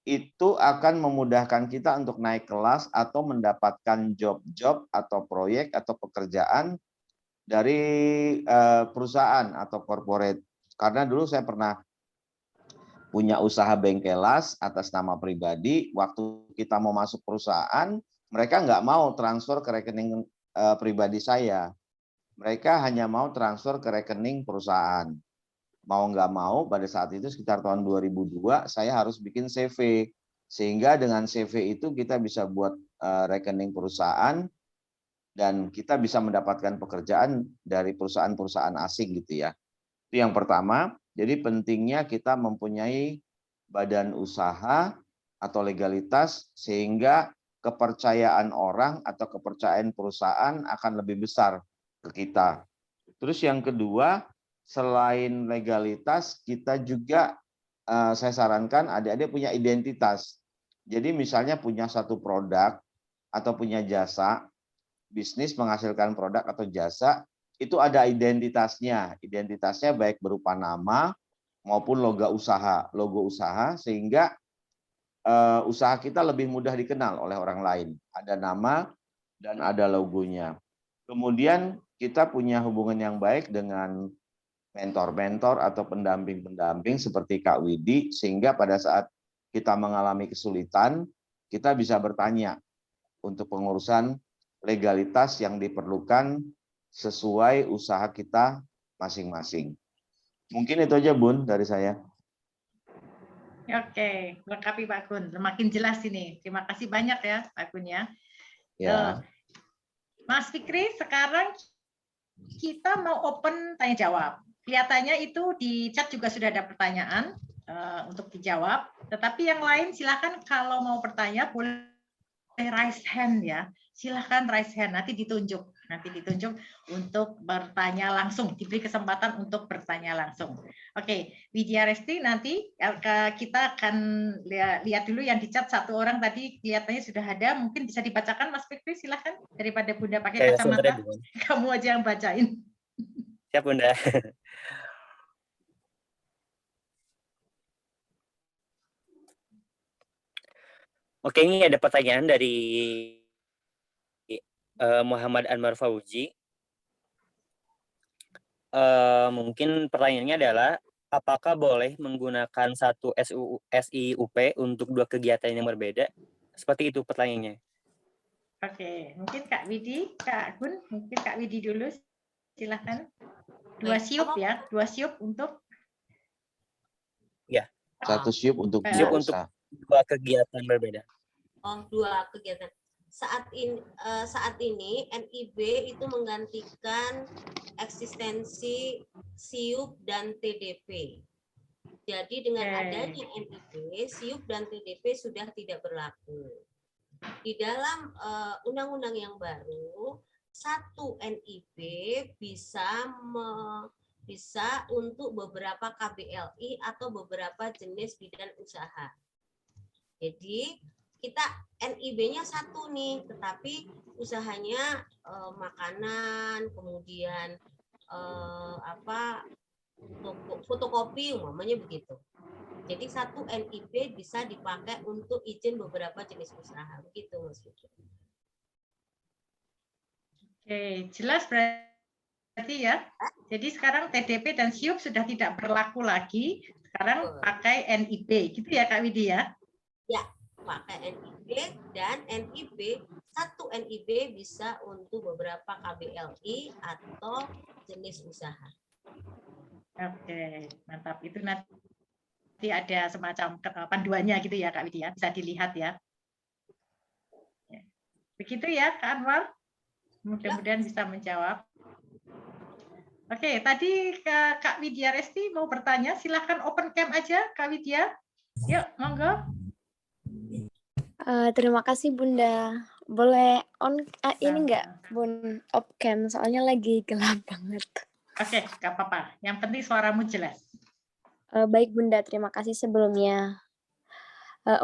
itu akan memudahkan kita untuk naik kelas atau mendapatkan job-job atau proyek atau pekerjaan dari perusahaan atau corporate. Karena dulu saya pernah punya usaha bengkelas atas nama pribadi, waktu kita mau masuk perusahaan, mereka nggak mau transfer ke rekening pribadi saya. Mereka hanya mau transfer ke rekening perusahaan. Mau nggak mau, pada saat itu sekitar tahun 2002, saya harus bikin CV. Sehingga dengan CV itu kita bisa buat rekening perusahaan, dan kita bisa mendapatkan pekerjaan dari perusahaan-perusahaan asing gitu ya. Itu yang pertama. Jadi pentingnya kita mempunyai badan usaha atau legalitas, sehingga kepercayaan orang atau kepercayaan perusahaan akan lebih besar ke kita. Terus yang kedua, selain legalitas, kita juga saya sarankan adik-adik punya identitas. Jadi misalnya punya satu produk atau punya jasa, bisnis menghasilkan produk atau jasa, itu ada identitasnya. Identitasnya baik berupa nama maupun logo usaha, sehingga usaha kita lebih mudah dikenal oleh orang lain. Ada nama dan ada logonya. Kemudian kita punya hubungan yang baik dengan mentor-mentor atau pendamping-pendamping seperti Kak Widi, sehingga pada saat kita mengalami kesulitan, kita bisa bertanya untuk pengurusan legalitas yang diperlukan sesuai usaha kita masing-masing. Mungkin itu aja, Bun, dari saya. Oke, lengkapi Pak Gun. Makin jelas ini. Terima kasih banyak ya Pak Gun ya. Ya. Mas Fikri, sekarang kita mau open tanya jawab. Kelihatannya itu di chat juga sudah ada pertanyaan untuk dijawab. Tetapi yang lain silakan kalau mau bertanya boleh raise hand ya. Silakan raise hand, nanti ditunjuk untuk bertanya langsung, diberi kesempatan untuk bertanya langsung. Oke, Widya Resti, nanti kita akan lihat dulu yang di chat. Satu orang tadi kelihatannya sudah ada, mungkin bisa dibacakan Mas Fikri, silakan, daripada Bunda pakai kacamata, kamu aja yang bacain. Siap Bunda. Oke, ini ada pertanyaan dari Muhammad Anwar Fauzi. Mungkin pertanyaannya adalah, apakah boleh menggunakan satu SIUP untuk dua kegiatan yang berbeda? Seperti itu pertanyaannya. Oke, mungkin Kak Widi, Kak Gun, mungkin Kak Widi dulu, silahkan. Dua Baik. siup ya, dua siup untuk Ya, Satu siup untuk siup dua untuk usaha. dua kegiatan berbeda. Dua kegiatan. Saat ini NIB itu menggantikan eksistensi SIUP dan TDP. Jadi dengan Oke. adanya NIB, SIUP dan TDP sudah tidak berlaku. Di dalam undang-undang yang baru, satu NIB bisa untuk beberapa KBLI atau beberapa jenis bidang usaha. Jadi kita NIB-nya satu nih, tetapi usahanya makanan, kemudian fotokopi, umpamanya begitu. Jadi satu NIB bisa dipakai untuk izin beberapa jenis usaha, begitu Mas Fikri. Oke, jelas berarti ya. Jadi sekarang TDP dan SIUP sudah tidak berlaku lagi. Sekarang pakai NIB, gitu ya Kak Widi ya? Ya, pakai NIB dan NIB, satu NIB bisa untuk beberapa KBLI atau jenis usaha. Oke, mantap. Itu nanti ada semacam panduannya gitu ya Kak Widi ya, bisa dilihat ya. Begitu ya Kak Anwar? Mudah-mudahan bisa menjawab. Oke, tadi Kak Widya Resti mau bertanya, silahkan open cam aja Kak Widya. Yuk, monggo. Terima kasih Bunda. Boleh ini Nah. enggak Bun, off cam, soalnya lagi gelap banget. Oke, nggak apa-apa. Yang penting suaramu jelas. Baik Bunda, terima kasih sebelumnya.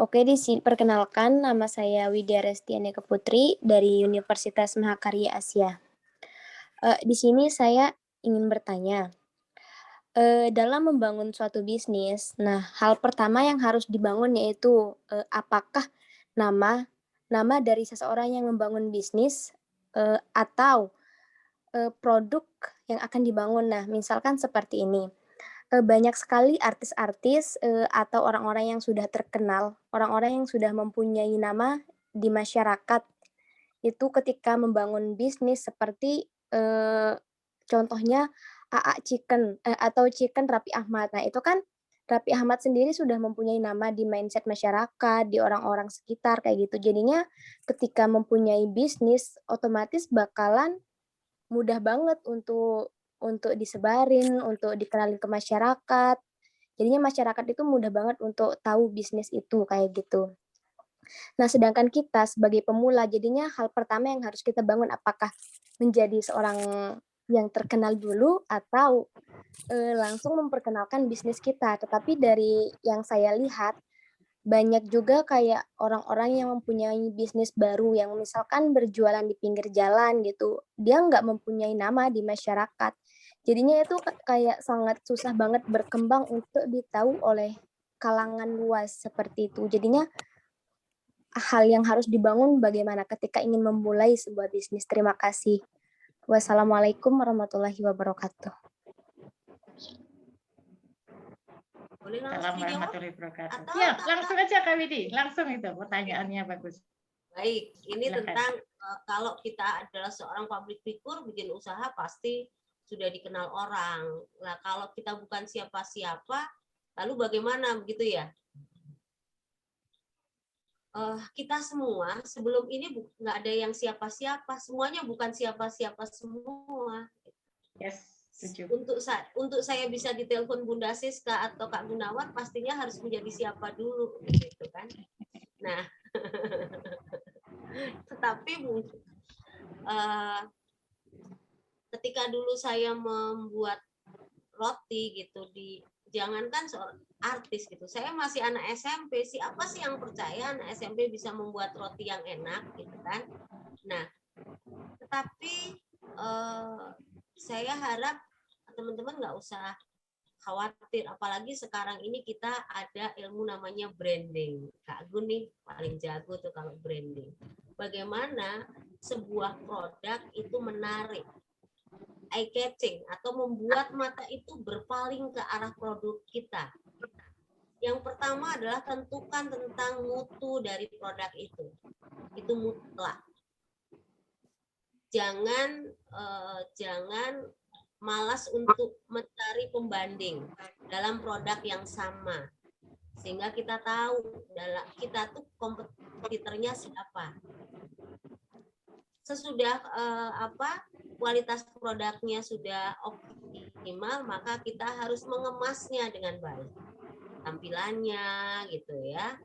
Oke, di sini perkenalkan, nama saya Widya Resti Aneka Putri dari Universitas Mahakarya Asia. Di sini saya ingin bertanya, dalam membangun suatu bisnis, nah hal pertama yang harus dibangun yaitu apakah nama dari seseorang yang membangun bisnis atau produk yang akan dibangun. Nah, misalkan seperti ini. Banyak sekali artis-artis atau orang-orang yang sudah terkenal, orang-orang yang sudah mempunyai nama di masyarakat. Itu ketika membangun bisnis seperti contohnya AA Chicken atau Chicken Raffi Ahmad. Nah, itu kan Raffi Ahmad sendiri sudah mempunyai nama di mindset masyarakat, di orang-orang sekitar kayak gitu. Jadinya ketika mempunyai bisnis otomatis bakalan mudah banget untuk disebarin, untuk dikenalin ke masyarakat. Jadinya masyarakat itu mudah banget untuk tahu bisnis itu, kayak gitu. Nah, sedangkan kita sebagai pemula, jadinya hal pertama yang harus kita bangun apakah menjadi seorang yang terkenal dulu atau langsung memperkenalkan bisnis kita. Tetapi dari yang saya lihat, banyak juga kayak orang-orang yang mempunyai bisnis baru yang misalkan berjualan di pinggir jalan gitu. Dia nggak mempunyai nama di masyarakat. Jadinya itu kayak sangat susah banget berkembang untuk ditahu oleh kalangan luas seperti itu. Jadinya hal yang harus dibangun bagaimana ketika ingin memulai sebuah bisnis. Terima kasih. Wassalamualaikum warahmatullahi wabarakatuh. Boleh langsung Assalamualaikum dijawab? warahmatullahi wabarakatuh. Atau Ya, langsung aja Kak Widi. Langsung itu pertanyaannya bagus. Baik, ini Silakan. tentang kalau kita adalah seorang public figure, bikin usaha pasti sudah dikenal orang. Nah, kalau kita bukan siapa-siapa, lalu bagaimana begitu ya? Kita semua sebelum ini nggak ada yang siapa-siapa, semuanya bukan siapa-siapa semua. Yes, setuju. Untuk saya bisa ditelepon Bunda Siska atau Kak Gunawan, pastinya harus menjadi siapa dulu, gitu kan? Nah, tetapi ketika dulu saya membuat roti gitu, jangankan seorang artis gitu, saya masih anak SMP, siapa sih yang percaya anak SMP bisa membuat roti yang enak gitu kan? Nah, tetapi saya harap teman-teman nggak usah khawatir, apalagi sekarang ini kita ada ilmu namanya branding. Kak Gun nih paling jago tuh kalau branding. Bagaimana sebuah produk itu menarik. eye catching atau membuat mata itu berpaling ke arah produk kita. Yang pertama adalah tentukan tentang mutu dari produk itu. Itu mutlak. Jangan malas untuk mencari pembanding dalam produk yang sama, sehingga kita tahu kita tuh kompetitornya siapa. Sesudah kualitas produknya sudah optimal, maka kita harus mengemasnya dengan baik, tampilannya gitu ya,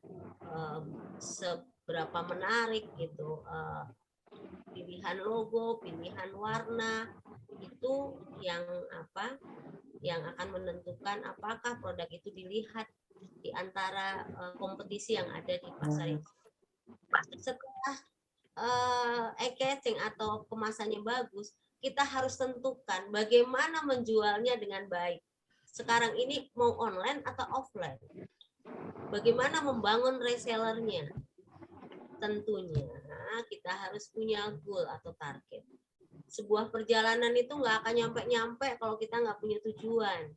seberapa menarik gitu, pilihan logo, pilihan warna, itu yang akan menentukan apakah produk itu dilihat di antara kompetisi yang ada di pasar ini. Setelah eye-catching atau kemasannya bagus, kita harus tentukan bagaimana menjualnya dengan baik. Sekarang ini mau online atau offline? Bagaimana membangun resellernya? Tentunya kita harus punya goal atau target. Sebuah perjalanan itu nggak akan nyampe-nyampe kalau kita nggak punya tujuan.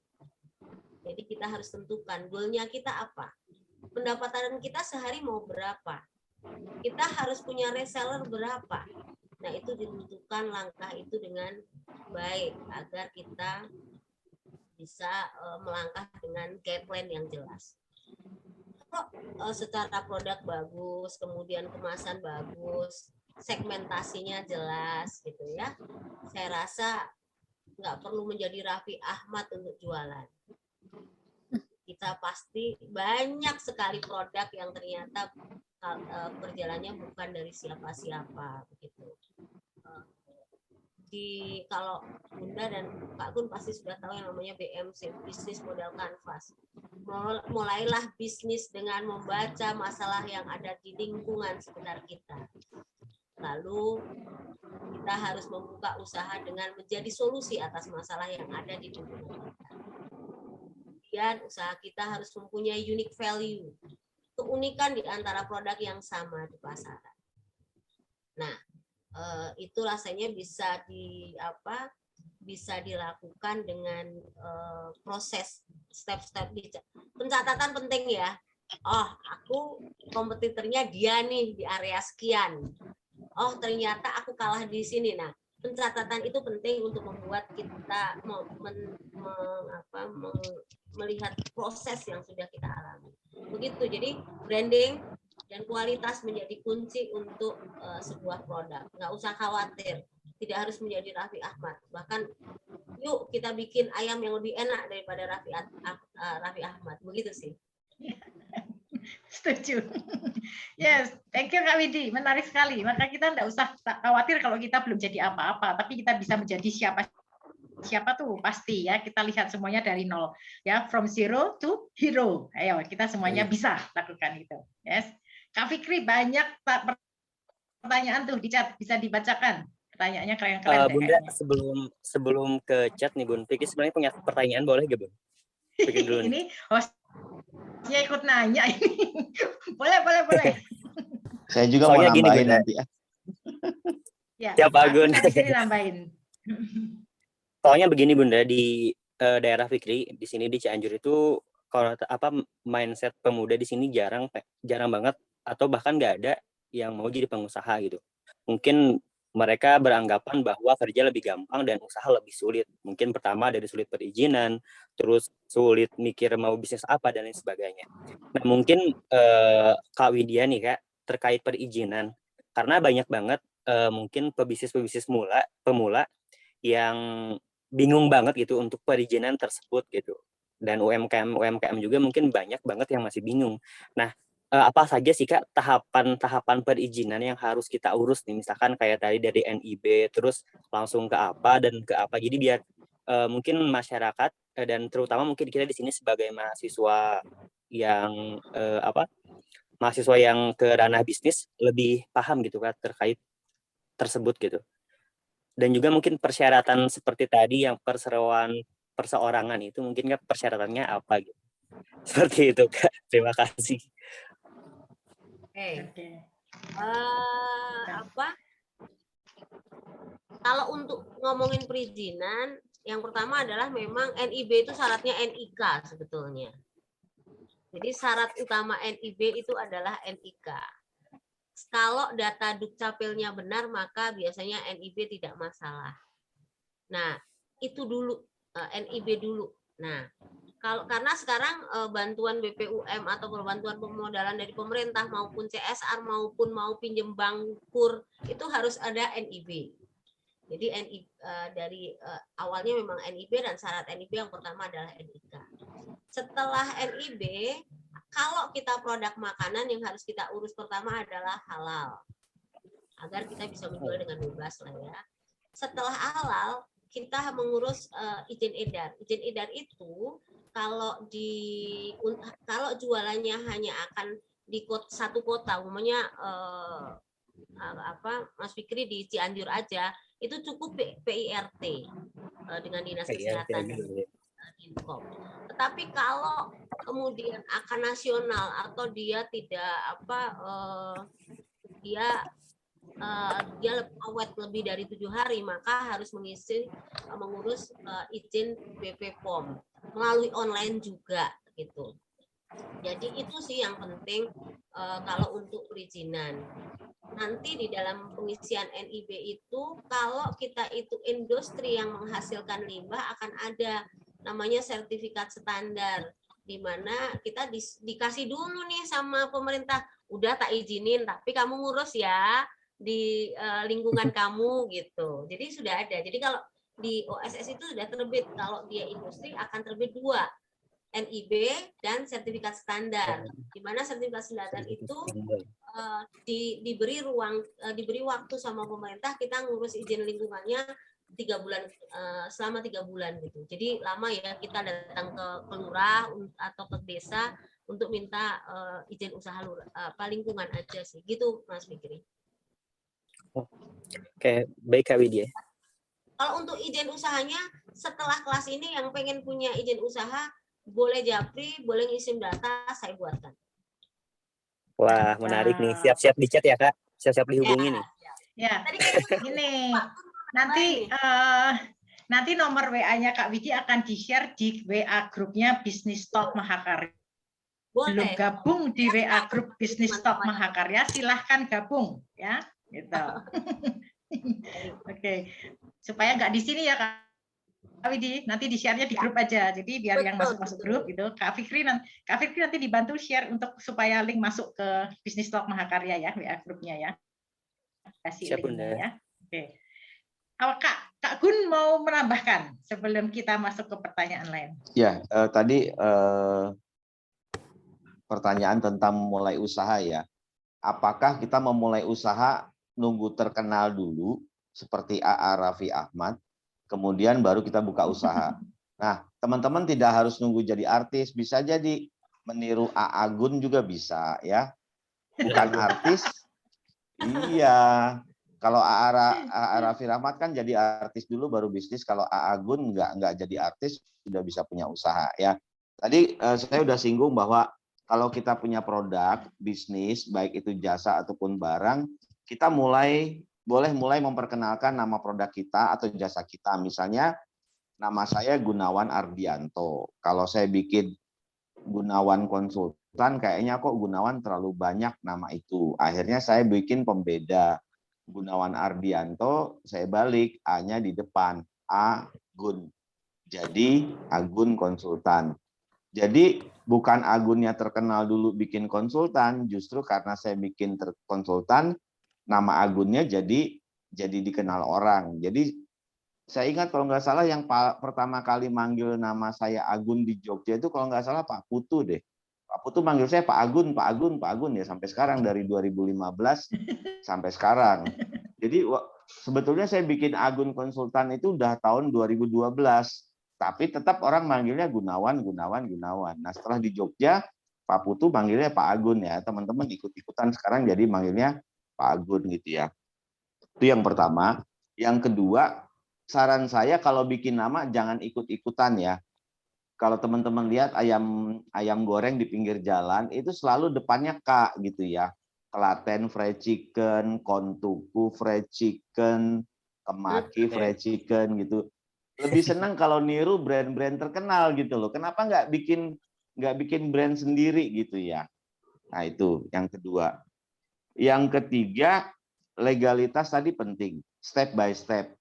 Jadi kita harus tentukan goalnya kita apa. Pendapatan kita sehari mau berapa. Kita harus punya reseller berapa. Nah, itu ditentukan langkah itu dengan baik agar kita bisa melangkah dengan guideline yang jelas. Kalau secara produk bagus, kemudian kemasan bagus, segmentasinya jelas gitu ya, saya rasa nggak perlu menjadi Raffi Ahmad untuk jualan. Kita pasti banyak sekali produk yang ternyata perjalanannya bukan dari siapa-siapa begitu. Kalau Bunda dan Kak Gun pasti sudah tahu yang namanya BMC, Business Model Canvas. Mulailah bisnis dengan membaca masalah yang ada di lingkungan sekitar kita. Lalu kita harus membuka usaha dengan menjadi solusi atas masalah yang ada di lingkungan kita. Kemudian usaha kita harus mempunyai unique value, keunikan di antara produk yang sama di pasaran. Nah, itu rasanya bisa dilakukan dengan proses step-step pencatatan penting ya. Oh, aku kompetitornya dia nih di area sekian. Oh, ternyata aku kalah di sini. Nah, pencatatan itu penting untuk membuat kita melihat proses yang sudah kita alami. Begitu. Jadi branding dan kualitas menjadi kunci untuk sebuah produk. Nggak usah khawatir, tidak harus menjadi Raffi Ahmad. Bahkan yuk kita bikin ayam yang lebih enak daripada Raffi Ahmad. Begitu sih. Setuju. Yes, thank you Kak Widi, menarik sekali. Maka kita nggak usah khawatir kalau kita belum jadi apa-apa, tapi kita bisa menjadi siapa tuh pasti ya. Kita lihat semuanya dari nol ya, from zero to hero. Ayo kita semuanya bisa lakukan itu. Yes. Kak Fikri, banyak pertanyaan tuh di chat, bisa dibacakan pertanyaannya keren-keren. Bunda, sebelum ke chat nih Bun, Fikri sebenarnya punya pertanyaan, boleh gak Bun? Fikri dulu nih. Ini hostnya ikut nanya ini. boleh. Saya juga soalnya mau nambahin nanti ya. Ya, siapa Gun? Nambahin. Soalnya begini Bunda, di daerah Fikri di sini di Cianjur itu kalau mindset pemuda di sini jarang banget atau bahkan nggak ada yang mau jadi pengusaha gitu. Mungkin mereka beranggapan bahwa kerja lebih gampang dan usaha lebih sulit. Mungkin pertama dari sulit perizinan, terus sulit mikir mau bisnis apa dan lain sebagainya. Nah mungkin Kak Widya nih Kak, terkait perizinan, karena banyak banget mungkin pebisnis pemula yang bingung banget gitu untuk perizinan tersebut gitu. Dan UMKM juga mungkin banyak banget yang masih bingung. Nah, apa saja sih Kak tahapan perizinan yang harus kita urus nih, misalkan kayak tadi dari NIB terus langsung ke apa dan ke apa. Jadi biar mungkin masyarakat dan terutama mungkin kita di sini sebagai mahasiswa yang mahasiswa yang ke ranah bisnis lebih paham gitu Kak terkait tersebut gitu. Dan juga mungkin persyaratan seperti tadi yang perseorangan itu mungkin kan persyaratannya apa gitu. Seperti itu Kak. Terima kasih. Oke. Kalau untuk ngomongin perizinan, yang pertama adalah memang NIB itu syaratnya NIK sebetulnya. Jadi syarat utama NIB itu adalah NIK. Kalau data Dukcapilnya benar, maka biasanya NIB tidak masalah. Nah, itu dulu, NIB dulu. Nah, karena sekarang bantuan BPUM atau bantuan pemodalan dari pemerintah maupun CSR maupun mau pinjem bank KUR itu harus ada NIB. Jadi dari awalnya memang NIB dan syarat NIB yang pertama adalah NIK. Setelah NIB, kalau kita produk makanan yang harus kita urus pertama adalah halal. Agar kita bisa menjual dengan bebas lah ya. Setelah halal, kita mengurus izin edar. Izin edar itu kalau jualannya hanya akan di satu kota, umumnya Mas Fikri di Cianjur aja, itu cukup PIRT dengan Dinas Kesehatan dan Dinkom. Tetapi kalau kemudian akan nasional atau dia tidak dia awet lebih dari 7 hari, maka harus mengurus izin BPOM melalui online juga gitu. Jadi itu sih yang penting kalau untuk perizinan. Nanti di dalam pengisian NIB itu, kalau kita itu industri yang menghasilkan limbah, akan ada namanya sertifikat standar, di mana kita dikasih dulu nih sama pemerintah, udah tak izinin, tapi kamu ngurus ya di lingkungan kamu gitu. Jadi sudah ada. Jadi kalau di OSS itu sudah terbit, kalau dia industri akan terbit 2, NIB dan sertifikat standar. Di mana sertifikat standar itu diberi waktu sama pemerintah, kita ngurus izin lingkungannya 3 bulan, selama 3 bulan gitu. Jadi lama ya, kita datang ke lurah atau ke desa untuk minta izin usaha lingkungan aja sih. Gitu Mas Fikri. Oke, baik Kak Widya. Kalau untuk izin usahanya, setelah kelas ini yang pengen punya izin usaha, boleh japri, boleh ngisi data, saya buatkan. Wah, menarik nih. Siap-siap di chat ya, Kak. Siap-siap dihubungi nih. Ya, ini nanti nomor WA-nya Kak Widi akan di-share di WA grupnya Bisnis Talk Mahakarya. Belum gabung di WA grup Bisnis Talk Mahakarya, silahkan gabung ya, gitu. Oke, supaya nggak di sini ya Kak Widi, nanti di-share-nya di grup aja. Jadi biar yang masuk grup gitu, Kak Fikri nanti dibantu share untuk supaya link masuk ke Bisnis Talk Mahakarya ya, WA grupnya ya. Kasih linknya ya. Oke. Kak Gun mau menambahkan sebelum kita masuk ke pertanyaan lain. Ya, tadi pertanyaan tentang memulai usaha ya. Apakah kita memulai usaha nunggu terkenal dulu seperti AA Raffi Ahmad, kemudian baru kita buka usaha? Nah, teman-teman tidak harus nunggu jadi artis, bisa jadi meniru AA Gun juga bisa ya. Bukan artis. Iya. Kalau AA Raffi Ahmad kan jadi artis dulu baru bisnis, kalau AA Gun nggak jadi artis sudah bisa punya usaha ya. Tadi saya udah singgung bahwa kalau kita punya produk bisnis, baik itu jasa ataupun barang, kita boleh mulai memperkenalkan nama produk kita atau jasa kita. Misalnya, nama saya Gunawan Ardianto. Kalau saya bikin Gunawan Konsultan, kayaknya kok Gunawan terlalu banyak nama itu. Akhirnya saya bikin pembeda. Gunawan Ardianto, saya balik, A-nya di depan, Agun. Jadi, Agun Konsultan. Jadi bukan Agunnya terkenal dulu bikin konsultan, justru karena saya bikin konsultan, nama Agunnya jadi dikenal orang. Jadi saya ingat kalau nggak salah yang pertama kali manggil nama saya Agun di Jogja itu kalau nggak salah Pak Putu deh. Pak Putu manggil saya Pak Agun, Pak Agun, Pak Agun ya sampai sekarang, dari 2015 sampai sekarang. Jadi sebetulnya saya bikin Agun Konsultan itu udah tahun 2012. Tapi tetap orang manggilnya Gunawan. Nah setelah di Jogja, Pak Putu manggilnya Pak Agun ya. Teman-teman ikut-ikutan sekarang jadi manggilnya Pak Agun gitu ya. Itu yang pertama. Yang kedua, saran saya kalau bikin nama jangan ikut-ikutan ya. Kalau teman-teman lihat ayam goreng di pinggir jalan, itu selalu depannya K gitu ya. Klaten Fried Chicken, Kontuku Fried Chicken, Kemaki, Fried Chicken gitu. Lebih senang kalau niru brand-brand terkenal gitu loh. Kenapa nggak bikin brand sendiri gitu ya? Nah itu yang kedua. Yang ketiga, legalitas tadi penting, step by step.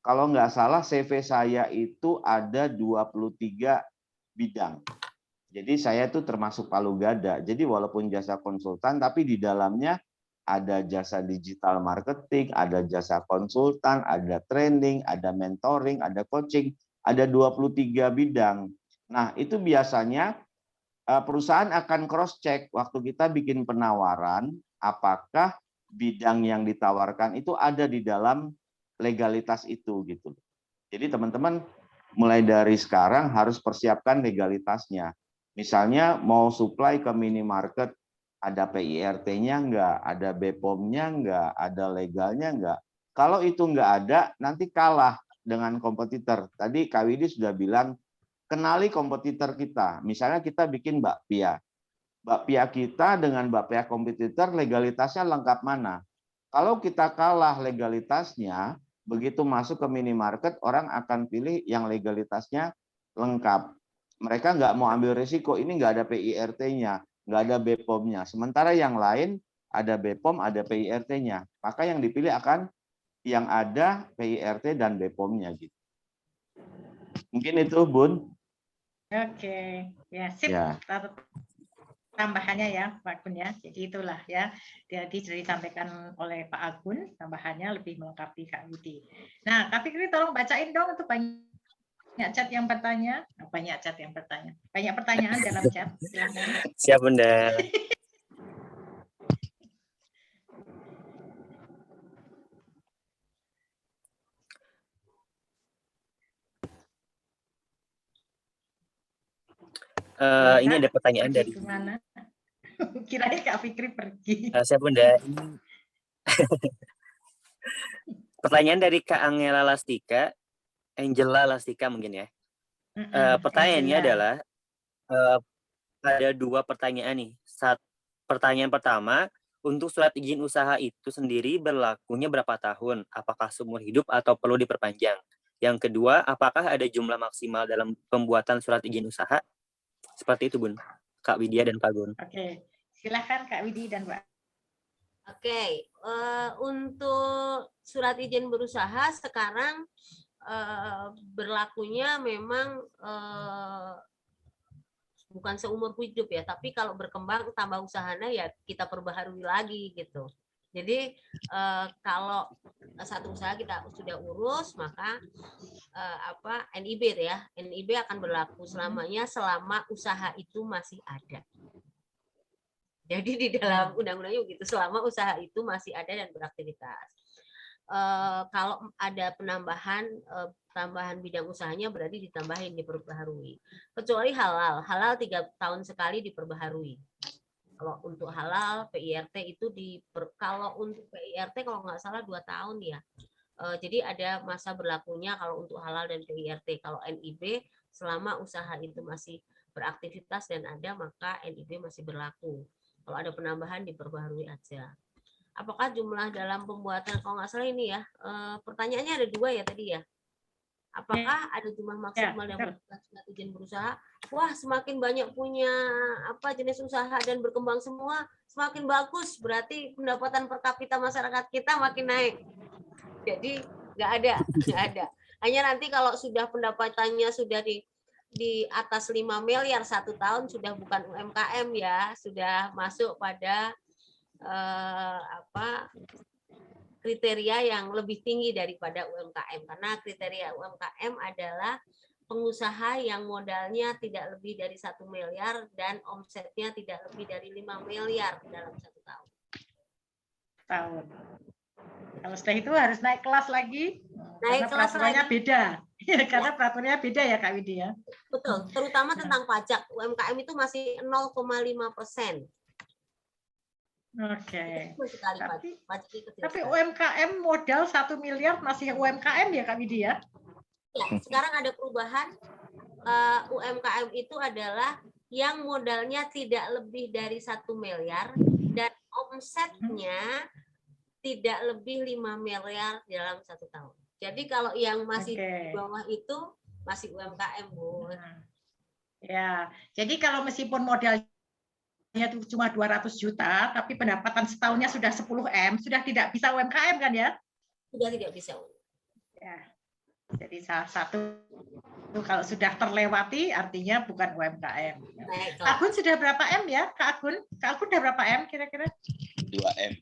Kalau nggak salah CV saya itu ada 23 bidang. Jadi saya itu termasuk palu gada. Jadi walaupun jasa konsultan, tapi di dalamnya ada jasa digital marketing, ada jasa konsultan, ada training, ada mentoring, ada coaching, ada 23 bidang. Nah, itu biasanya perusahaan akan cross check waktu kita bikin penawaran, apakah bidang yang ditawarkan itu ada di dalam legalitas itu gitu. Jadi teman-teman mulai dari sekarang harus persiapkan legalitasnya. Misalnya mau supply ke minimarket, ada PIRT-nya enggak, ada BPOM-nya enggak, ada legalnya enggak. Kalau itu enggak ada, nanti kalah dengan kompetitor. Tadi Kak Widi sudah bilang, kenali kompetitor kita. Misalnya kita bikin bakpia. Bakpia kita dengan bakpia kompetitor legalitasnya lengkap mana? Kalau kita kalah legalitasnya, begitu masuk ke minimarket, orang akan pilih yang legalitasnya lengkap. Mereka nggak mau ambil risiko, ini nggak ada PIRT-nya, nggak ada BPOM-nya. Sementara yang lain ada BPOM, ada PIRT-nya. Maka yang dipilih akan yang ada PIRT dan BPOM-nya. Gitu. Mungkin itu, Bun. Oke, ya sip. Ya. Tambahannya ya Pak Agun ya. Jadi itulah ya. Jadi disampaikan oleh Pak Agun, tambahannya lebih melengkapi Kak Widi. Nah, Kak Fikri tolong bacain dong untuk banyak chat yang bertanya. Banyak chat yang bertanya. Banyak pertanyaan dalam chat. Silahkan. Siap, Bunda. Ini ada pertanyaan dari Kemana? Kirain Kak Fikri pergi. siap, Bunda. Pertanyaan dari Kak Angela Lastika, Angela Lastika mungkin ya. Pertanyaannya adalah ada 2 pertanyaan nih. Pertanyaan pertama, untuk surat izin usaha itu sendiri berlakunya berapa tahun? Apakah seumur hidup atau perlu diperpanjang? Yang kedua, apakah ada jumlah maksimal dalam pembuatan surat izin usaha? Seperti itu, Bun. Kak Widya dan Pak Gun. Oke, silahkan Kak Widi dan Mbak. Oke, untuk surat izin berusaha sekarang berlakunya memang bukan seumur hidup ya, tapi kalau berkembang tambah usahanya ya kita perbaharui lagi gitu. Jadi kalau satu usaha kita sudah urus, maka NIB ya, NIB akan berlaku selamanya selama usaha itu masih ada. Jadi di dalam undang-undangnya begitu, selama usaha itu masih ada dan beraktivitas. Kalau ada tambahan bidang usahanya berarti ditambahin, diperbaharui. Kecuali halal 3 tahun sekali diperbaharui. Kalau untuk halal PIRT itu kalau untuk PIRT kalau nggak salah 2 tahun ya. Jadi ada masa berlakunya kalau untuk halal dan PIRT. Kalau NIB selama usaha itu masih beraktivitas dan ada, maka NIB masih berlaku. Kalau ada penambahan diperbaharui aja. Apakah jumlah dalam pembuatan, kalau nggak salah ini ya, pertanyaannya ada 2 ya tadi ya. Apakah ada jumlah maksimal dalam surat izin berusaha? Wah, semakin banyak punya jenis usaha dan berkembang semua, semakin bagus. Berarti pendapatan per kapita masyarakat kita makin naik. Jadi nggak ada. Hanya nanti kalau sudah pendapatannya sudah di atas 5 miliar 1 tahun sudah bukan UMKM ya, sudah masuk pada kriteria yang lebih tinggi daripada UMKM, karena kriteria UMKM adalah pengusaha yang modalnya tidak lebih dari 1 miliar dan omsetnya tidak lebih dari 5 miliar dalam 1 tahun. Kalau setelah itu harus naik kelas lagi, karena peraturannya beda. Ya, karena peraturannya beda ya Kak Widi ya. Betul, terutama tentang pajak. UMKM itu masih 0,5%. Oke. Tapi UMKM modal 1 miliar masih UMKM ya Kak Widi ya? Ya, sekarang ada perubahan. UMKM itu adalah yang modalnya tidak lebih dari 1 miliar dan omsetnya tidak lebih 5 miliar dalam 1 tahun. Jadi kalau yang masih Oke. di bawah itu masih UMKM, Bu. Nah, ya, jadi kalau meskipun modalnya itu cuma 200 juta, tapi pendapatan setahunnya sudah 10 M, sudah tidak bisa UMKM kan ya? Sudah tidak bisa. Ya. Jadi salah satu itu kalau sudah terlewati artinya bukan UMKM. Naik Kak Agun sudah berapa M ya? Kak Agun sudah berapa M kira-kira? 2M.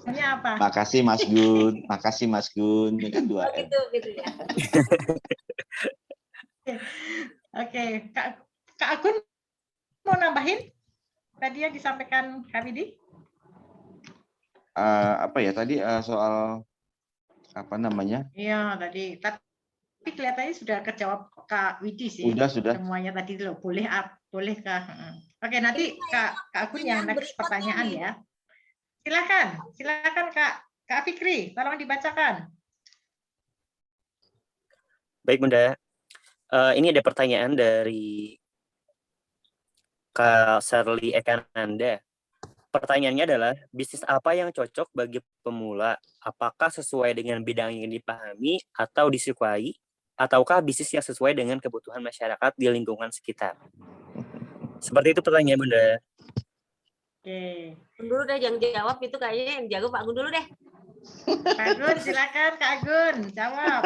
M-nya apa? Makasih Mas Gun, makasih Mas Gun. Ini kan 2M. gitu ya. Oke, Kak Agun mau nambahin tadi yang disampaikan Kak Widi? Apa ya tadi soal apa namanya? Iya tadi, tapi kelihatannya sudah kejawab Kak Widi sih. Sudah. Semuanya tadi loh, bolehkah? Oke, nanti Kak Agun yang next pertanyaan ya. Silakan Kak Fikri, tolong dibacakan. Baik Bunda, ini ada pertanyaan dari Kak Sarli Ekananda. Pertanyaannya adalah, bisnis apa yang cocok bagi pemula? Apakah sesuai dengan bidang yang dipahami atau disukai? Ataukah bisnis yang sesuai dengan kebutuhan masyarakat di lingkungan sekitar? Seperti itu pertanyaan Bunda. Oke. Dulu deh yang jawab itu kayaknya yang jago Pak Gun dulu deh. Kak Agun, silakan Kak Agun, jawab.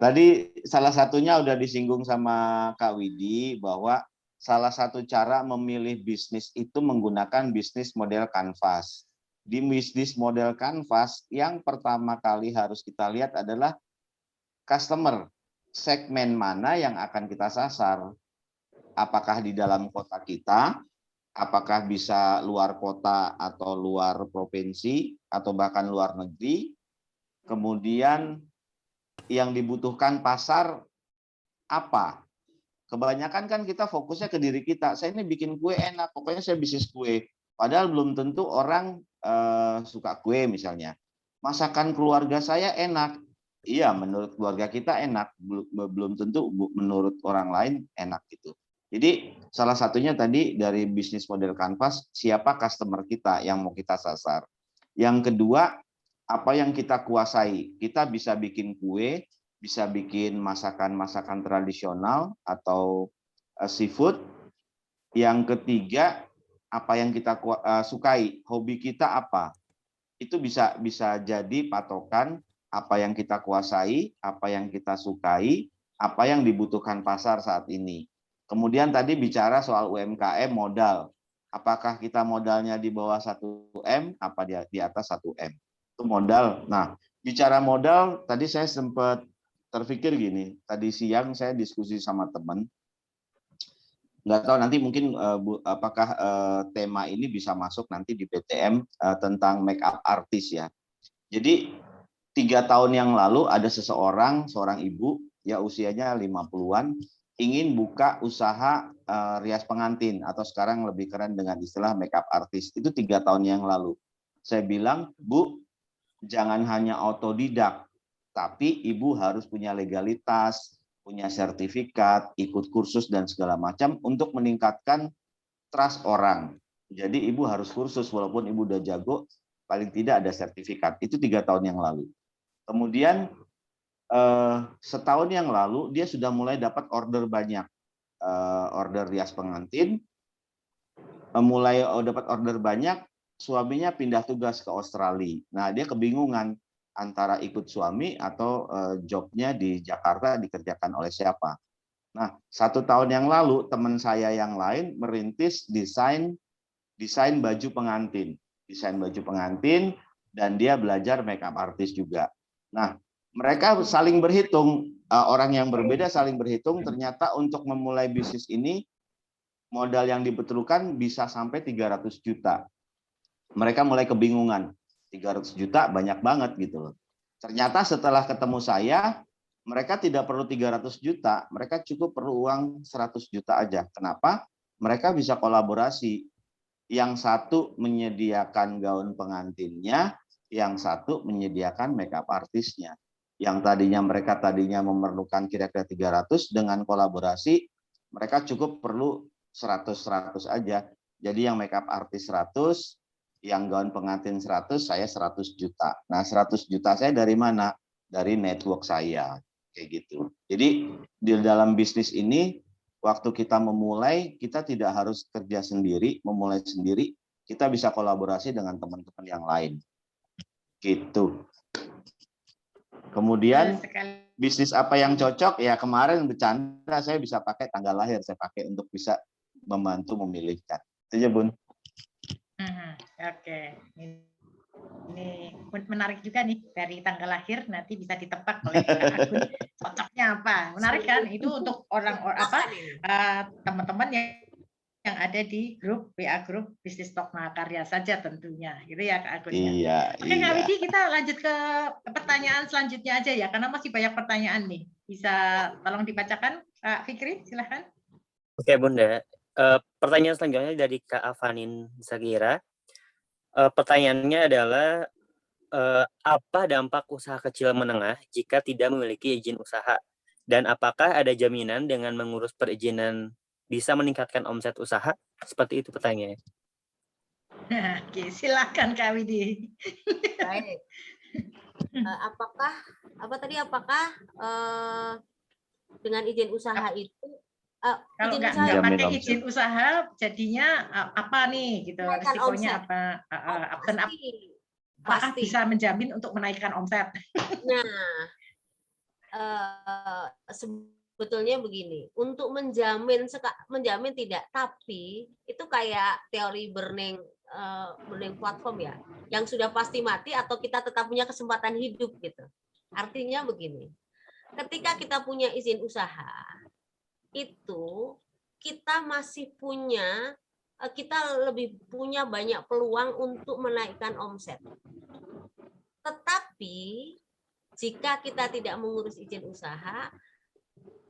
Tadi salah satunya udah disinggung sama Kak Widi bahwa salah satu cara memilih bisnis itu menggunakan bisnis model kanvas. Di bisnis model kanvas yang pertama kali harus kita lihat adalah customer, segmen mana yang akan kita sasar. Apakah di dalam kota kita, apakah bisa luar kota atau luar provinsi atau bahkan luar negeri. Kemudian yang dibutuhkan pasar apa? Kebanyakan kan kita fokusnya ke diri kita. Saya ini bikin kue enak, pokoknya saya bisnis kue. Padahal belum tentu orang suka kue misalnya. Masakan keluarga saya enak. Iya, menurut keluarga kita enak. Belum tentu menurut orang lain enak gitu. Jadi salah satunya tadi dari bisnis model kanvas, siapa customer kita yang mau kita sasar. Yang kedua, apa yang kita kuasai. Kita bisa bikin kue, bisa bikin masakan-masakan tradisional atau seafood. Yang ketiga, apa yang kita sukai, hobi kita apa. Itu bisa jadi patokan apa yang kita kuasai, apa yang kita sukai, apa yang dibutuhkan pasar saat ini. Kemudian tadi bicara soal UMKM modal. Apakah kita modalnya di bawah 1M, apa di atas 1M. Itu modal. Nah, bicara modal, tadi saya sempat terpikir gini, tadi siang saya diskusi sama teman, nggak tahu nanti mungkin apakah tema ini bisa masuk nanti di PTM tentang make up artist ya. Jadi 3 tahun yang lalu ada seorang ibu, ya usianya 50-an, ingin buka usaha rias pengantin atau sekarang lebih keren dengan istilah make up artist. Itu 3 tahun yang lalu. Saya bilang, Bu, jangan hanya autodidak, tapi ibu harus punya legalitas, punya sertifikat, ikut kursus dan segala macam untuk meningkatkan trust orang. Jadi ibu harus kursus walaupun ibu udah jago, paling tidak ada sertifikat. Itu 3 tahun yang lalu. Kemudian setahun yang lalu dia sudah mulai dapat order banyak, order rias pengantin, mulai dapat order banyak, suaminya pindah tugas ke Australia. Nah dia kebingungan antara ikut suami atau jobnya di Jakarta dikerjakan oleh siapa. Nah 1 tahun yang lalu teman saya yang lain merintis desain baju pengantin, dan dia belajar makeup artist juga. Nah mereka saling berhitung, orang yang berbeda saling berhitung, ternyata untuk memulai bisnis ini, modal yang dibutuhkan bisa sampai 300 juta. Mereka mulai kebingungan, 300 juta banyak banget gitu loh. Ternyata setelah ketemu saya, mereka tidak perlu 300 juta, mereka cukup perlu uang 100 juta aja. Kenapa? Mereka bisa kolaborasi. Yang satu menyediakan gaun pengantinnya, yang satu menyediakan makeup artisnya. Yang mereka tadinya memerlukan kira-kira 300, dengan kolaborasi mereka cukup perlu 100 aja. Jadi yang makeup artis 100, yang gaun pengantin 100, saya 100 juta. Nah, 100 juta saya dari mana? Dari network saya. Kayak gitu. Jadi di dalam bisnis ini, waktu kita memulai, kita tidak harus kerja sendiri, memulai sendiri, kita bisa kolaborasi dengan teman-teman yang lain. Gitu. Kemudian bisnis apa yang cocok? Ya kemarin bercanda saya bisa pakai tanggal lahir, saya pakai untuk bisa membantu memilihkan. Itu aja, Bun. Oke. Ini menarik juga nih, dari tanggal lahir nanti bisa ditebak oleh Kak Agun cocoknya apa. Menarik kan? Itu untuk orang-orang teman-teman yang ada di grup WA grup Bisnis Talk Mahakarya saja tentunya, gitu ya Kak Agun ya. Iya, Oke, Kak iya. Widi, kita lanjut ke pertanyaan selanjutnya aja ya, karena masih banyak pertanyaan nih. Bisa tolong dibacakan, Kak Fikri, silahkan. Oke, Bunda. Pertanyaan selanjutnya dari Kak Avanin Zagira. Pertanyaannya adalah, apa dampak usaha kecil menengah jika tidak memiliki izin usaha? Dan apakah ada jaminan dengan mengurus perizinan bisa meningkatkan omset usaha? Seperti itu pertanyaannya. Oke, silakan Kak Widi. Baik. Apakah dengan izin usaha itu Kalau izin nggak usaha pakai omset. izin usaha, jadinya apa nih gitu, Menaikkan risikonya omset. apa? Dan apakah Pasti. bisa menjamin untuk menaikkan omset? Nah, sebetulnya begini, untuk menjamin tidak, tapi itu kayak teori burning platform ya, yang sudah pasti mati atau kita tetap punya kesempatan hidup gitu. Artinya begini, ketika kita punya izin usaha, itu kita masih punya, kita lebih punya banyak peluang untuk menaikkan omset. Tetapi jika kita tidak mengurus izin usaha,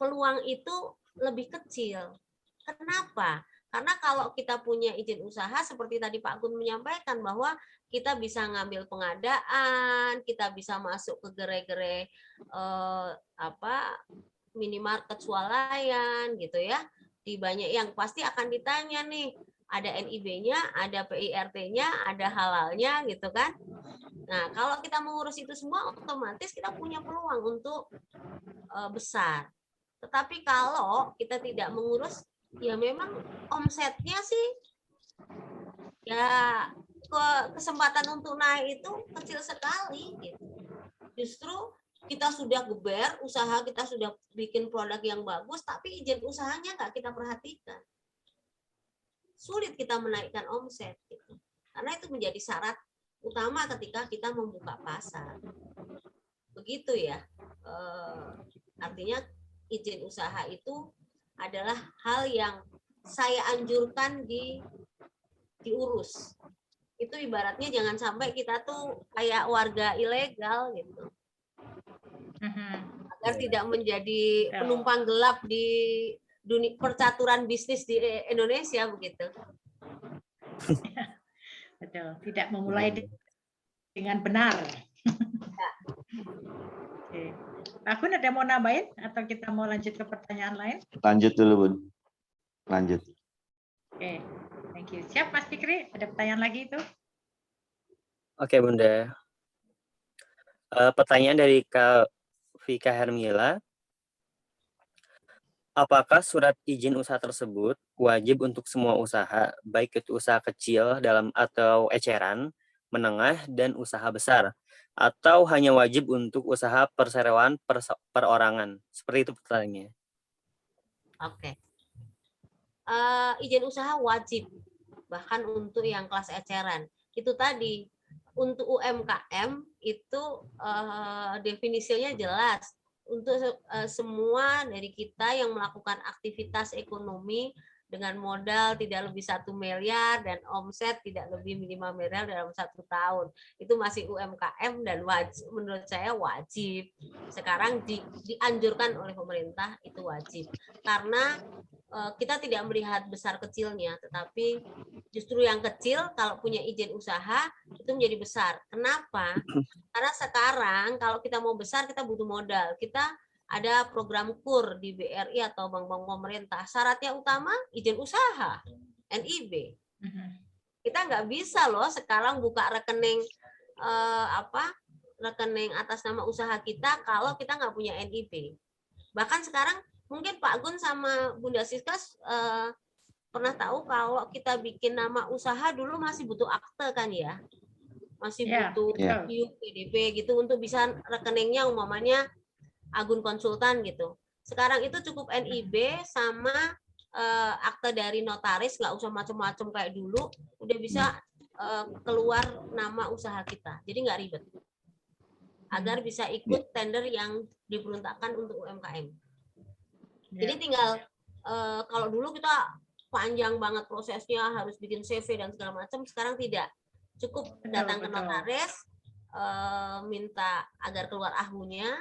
peluang itu lebih kecil. Kenapa? Karena kalau kita punya izin usaha, seperti tadi Pak Gun menyampaikan bahwa kita bisa ngambil pengadaan, kita bisa masuk ke gerai-gerai minimarket swalayan gitu ya. Di banyak yang pasti akan ditanya nih, ada NIB-nya, ada PIRT-nya, ada halalnya gitu kan. Nah, kalau kita mengurus itu semua, otomatis kita punya peluang untuk besar. Tetapi kalau kita tidak mengurus, ya memang omsetnya sih, ya kesempatan untuk naik itu kecil sekali. Gitu. Justru kita sudah geber, usaha kita sudah bikin produk yang bagus, tapi izin usahanya nggak kita perhatikan. Sulit kita menaikkan omset. Gitu. Karena itu menjadi syarat utama ketika kita membuka pasar. Begitu ya. Artinya izin usaha itu adalah hal yang saya anjurkan diurus. Itu ibaratnya jangan sampai kita tuh kayak warga ilegal gitu. Agar tidak menjadi penumpang gelap di dunia percaturan bisnis di Indonesia begitu. Betul, tidak memulai dengan benar. Oke. Pak Gun ada mau nambahin atau kita mau lanjut ke pertanyaan lain? Lanjut dulu, Bun. Lanjut. Oke, thank you. Siap, Mas Fikri? Ada pertanyaan lagi itu? Oke, Bunda. Pertanyaan dari Kak Vika Hermila. Apakah surat izin usaha tersebut wajib untuk semua usaha, baik itu usaha kecil atau eceran, menengah, dan usaha besar, atau hanya wajib untuk usaha perseroan perorangan? Seperti itu pertanyaannya. Oke. Izin usaha wajib, bahkan untuk yang kelas eceran. Itu tadi, untuk UMKM itu definisinya jelas. Untuk semua dari kita yang melakukan aktivitas ekonomi dengan modal tidak lebih 1 miliar dan omset tidak lebih 5 miliar dalam 1 tahun. Itu masih UMKM dan wajib, menurut saya wajib. Sekarang dianjurkan oleh pemerintah itu wajib. Karena kita tidak melihat besar kecilnya, tetapi justru yang kecil kalau punya izin usaha itu menjadi besar. Kenapa? Karena sekarang kalau kita mau besar kita butuh modal. Kita ada program KUR di BRI atau bank-bank pemerintah. Syaratnya utama izin usaha, NIB. Kita nggak bisa loh sekarang buka rekening rekening atas nama usaha kita kalau kita nggak punya NIB. Bahkan sekarang mungkin Pak Gun sama Bunda Siska pernah tahu kalau kita bikin nama usaha dulu masih butuh akte kan ya, masih butuh PDP gitu untuk bisa rekeningnya umpamanya Agun Konsultan gitu. Sekarang itu cukup NIB sama akte dari notaris, nggak usah macam-macam kayak dulu, udah bisa keluar nama usaha kita, jadi nggak ribet. Agar bisa ikut tender yang diperuntukkan untuk UMKM. Jadi tinggal kalau dulu kita panjang banget prosesnya, harus bikin CV dan segala macam, sekarang tidak. Cukup datang ke notaris, minta agar keluar ahunya,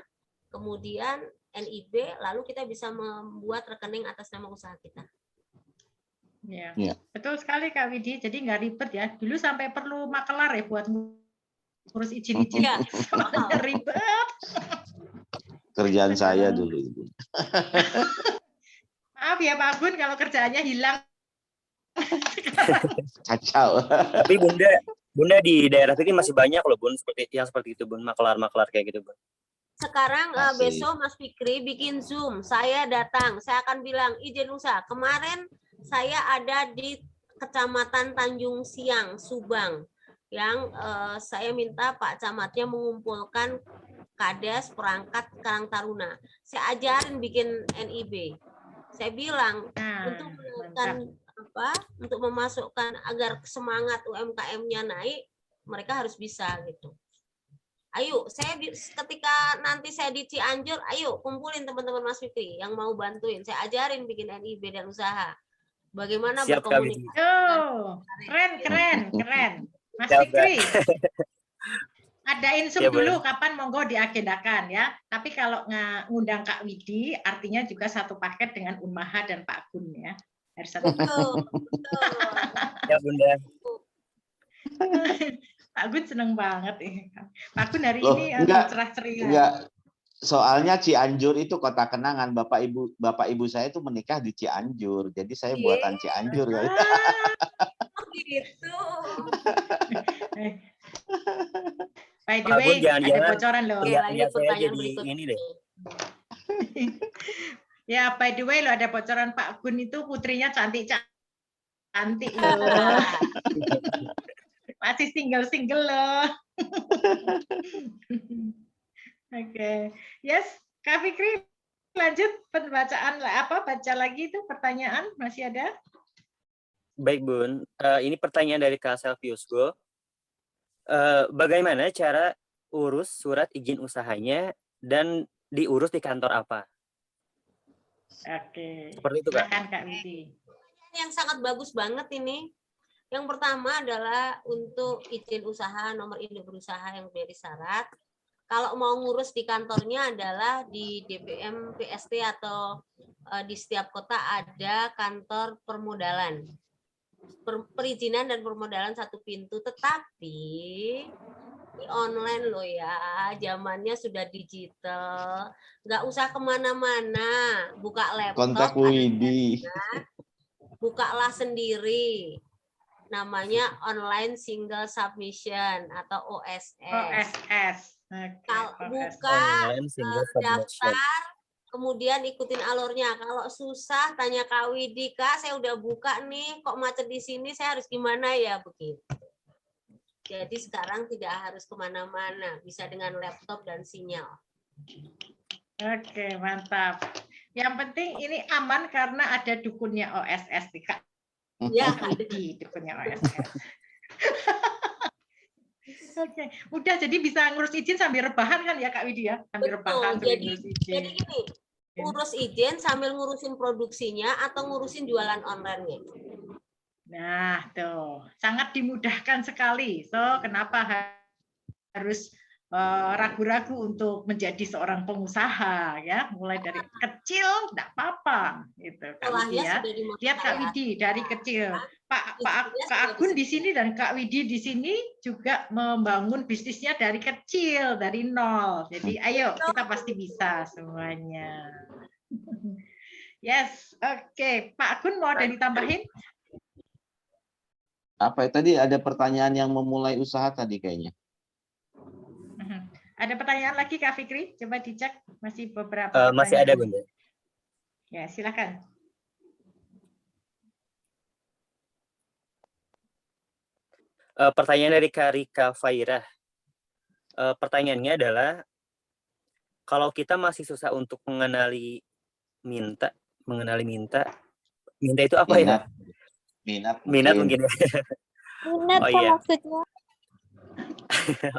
kemudian NIB, lalu kita bisa membuat rekening atas nama usaha kita. Ya. Betul sekali Kak Widi, jadi nggak ribet ya. Dulu sampai perlu makelar ya buat ngurus izin-izin. Ya. Ribet. Kerjaan saya dulu itu. Maaf ya Pak Gun kalau kerjaannya hilang. Kacau. Tapi Bunda di daerah ini masih banyak loh Bun, seperti itu Bun, makelar-makelar kayak gitu Bun. Sekarang besok Mas Fikri bikin Zoom, saya datang, saya akan bilang izin usaha. Kemarin saya ada di Kecamatan Tanjung Siang, Subang, yang saya minta Pak Camatnya mengumpulkan Kades perangkat Karang Taruna. Saya ajarin bikin NIB. Saya bilang untuk menekan untuk memasukkan agar semangat UMKM-nya naik, mereka harus bisa gitu. Ayo, ketika nanti saya di Cianjur, ayo kumpulin teman-teman Mas Fikri yang mau bantuin. Saya ajarin bikin NIB dan usaha. Bagaimana berkomunikasi. Keren. Mas Fikri. Adain Zoom dulu kapan monggo diagendakan ya. Tapi kalau ngundang Kak Widi artinya juga satu paket dengan Unmaha dan Pak Gun ya. Harus satu paket. Ya Bunda. Pak Gun seneng banget Pak Gun hari ini cerah ceria. Enggak. Soalnya Cianjur itu kota kenangan. Bapak ibu saya itu menikah di Cianjur. Jadi saya buatan Cianjur. Gitu. By the way, ada bocoran loh. Lihat saya jadi ini deh. Ya, by the way loh, ada bocoran Pak Gun itu putrinya cantik loh. Masih single loh. Oke. Yes, Kak Fikri lanjut pembacaan baca lagi itu pertanyaan masih ada? Baik Bun, ini pertanyaan dari Kak Selviusgo. Bagaimana cara urus surat izin usahanya dan diurus di kantor apa? Oke. Seperti itu Kak. Kak Widi. Yang sangat bagus banget ini. Yang pertama adalah untuk izin usaha, nomor induk berusaha yang menjadi syarat. Kalau mau ngurus di kantornya adalah di DPM PST atau di setiap kota ada kantor permodalan. Perizinan dan permodalan satu pintu, tetapi di online loh ya, zamannya sudah digital, nggak usah kemana-mana, buka laptop, kontak Widi, bukalah sendiri, namanya online single submission atau OSS. Buka daftar, kemudian ikutin alurnya. Kalau susah tanya Kak Widi, Kak saya udah buka nih, kok macet di sini, saya harus gimana ya, begitu. Jadi sekarang tidak harus kemana-mana, bisa dengan laptop dan sinyal. Oke, mantap. Yang penting ini aman karena ada dukunnya OSS nih Kak. Ya, ada dukunnya OSS. Oke, udah jadi bisa ngurus izin sambil rebahan kan ya Kak Widi ya? Sambil rebahan, jadi gini, urus izin sambil ngurusin produksinya atau ngurusin jualan online-nya. Nah, tuh sangat dimudahkan sekali. So, kenapa harus ragu-ragu untuk menjadi seorang pengusaha ya? Mulai dari kecil enggak apa-apa gitu Kak Widi ya. Lihat Kak Widi dari kecil. Pak Agun di sini dan Kak Widi di sini juga membangun bisnisnya dari kecil, dari nol. Jadi ayo kita pasti bisa semuanya. Yes, oke. Pak Agun mau ada ditambahin? Apa tadi ada pertanyaan yang memulai usaha tadi kayaknya? Ada pertanyaan lagi Kak Fikri? Coba dicek, masih beberapa Masih ada, pertanyaan. Bunda. Ya, silakan. Pertanyaan dari Kak Rika Fairah. Pertanyaannya adalah, kalau kita masih susah untuk mengenali minta itu apa ya? Minat Minat mungkin. mungkin ya. Minat Oh Kak, iya. maksudnya.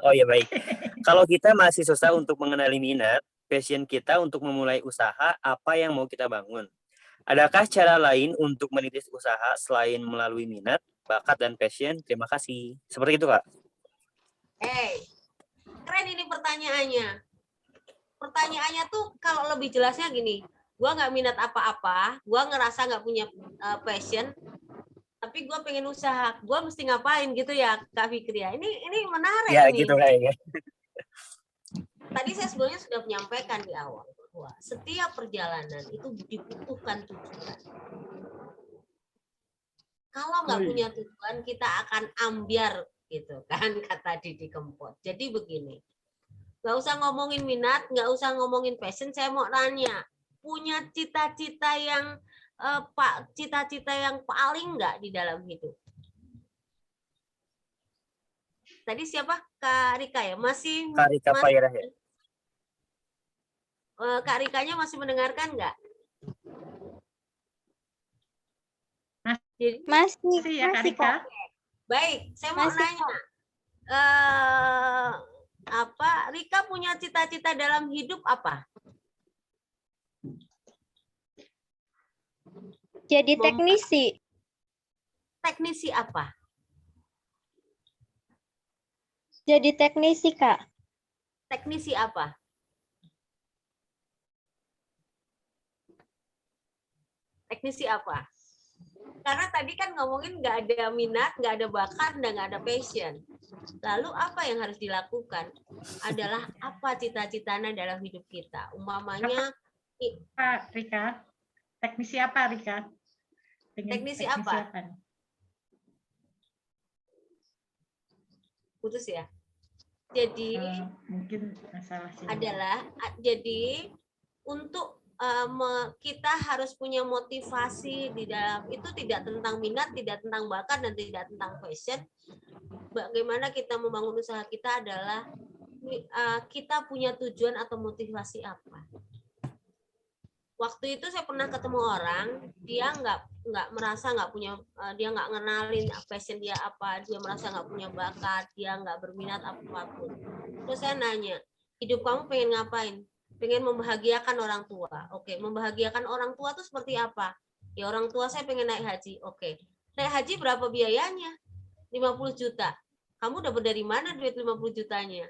Oh iya, baik. Kalau kita masih susah untuk mengenali minat, passion kita untuk memulai usaha, apa yang mau kita bangun? Adakah cara lain untuk menitis usaha selain melalui minat, bakat, dan passion? Terima kasih. Seperti itu, Kak. Keren ini pertanyaannya. Pertanyaannya tuh kalau lebih jelasnya gini, gua nggak minat apa-apa, gua ngerasa nggak punya passion, tapi gua pengen usaha, gua mesti ngapain gitu ya, Kak Fikri ya? Ini menarik Ya, nih. gitu kayaknya. Tadi saya sebenarnya sudah menyampaikan di awal bahwa setiap perjalanan itu dibutuhkan tujuan. Kalau nggak punya tujuan, kita akan ambiar gitu kan, kata Didi Kempot. Jadi begini, nggak usah ngomongin minat, nggak usah ngomongin passion. Saya mau tanya, punya cita-cita yang cita-cita yang paling nggak di dalam hidup? Tadi siapa? Kak Rika ya? Kak Rika Fairah ya. Kak Rikanya masih mendengarkan nggak? Masih ya Kak Rika? Baik, saya mau nanya. Rika punya cita-cita dalam hidup apa? Jadi teknisi. Teknisi apa? Jadi teknisi, Kak. Teknisi apa? Teknisi apa? Karena tadi kan ngomongin nggak ada minat, nggak ada bakat, dan nggak ada passion. Lalu apa yang harus dilakukan? Adalah apa cita-citanya dalam hidup kita? Umpamanya, Pak Rika, teknisi apa Rika? Teknisi apa? Putus ya. Jadi mungkin masalah adalah jadi untuk kita harus punya motivasi di dalam itu, tidak tentang minat, tidak tentang bakat, dan tidak tentang passion. Bagaimana kita membangun usaha kita adalah kita punya tujuan atau motivasi apa. Waktu itu saya pernah ketemu orang, dia nggak merasa nggak punya, dia nggak ngenalin passion dia apa, dia merasa nggak punya bakat, dia nggak berminat apapun. Terus saya nanya, hidup kamu pengen ngapain? Pengen membahagiakan orang tua. Oke, membahagiakan orang tua itu seperti apa? Ya orang tua saya pengen naik haji. Oke, naik haji berapa biayanya? 50 juta. Kamu dapat dari mana duit 50 jutanya?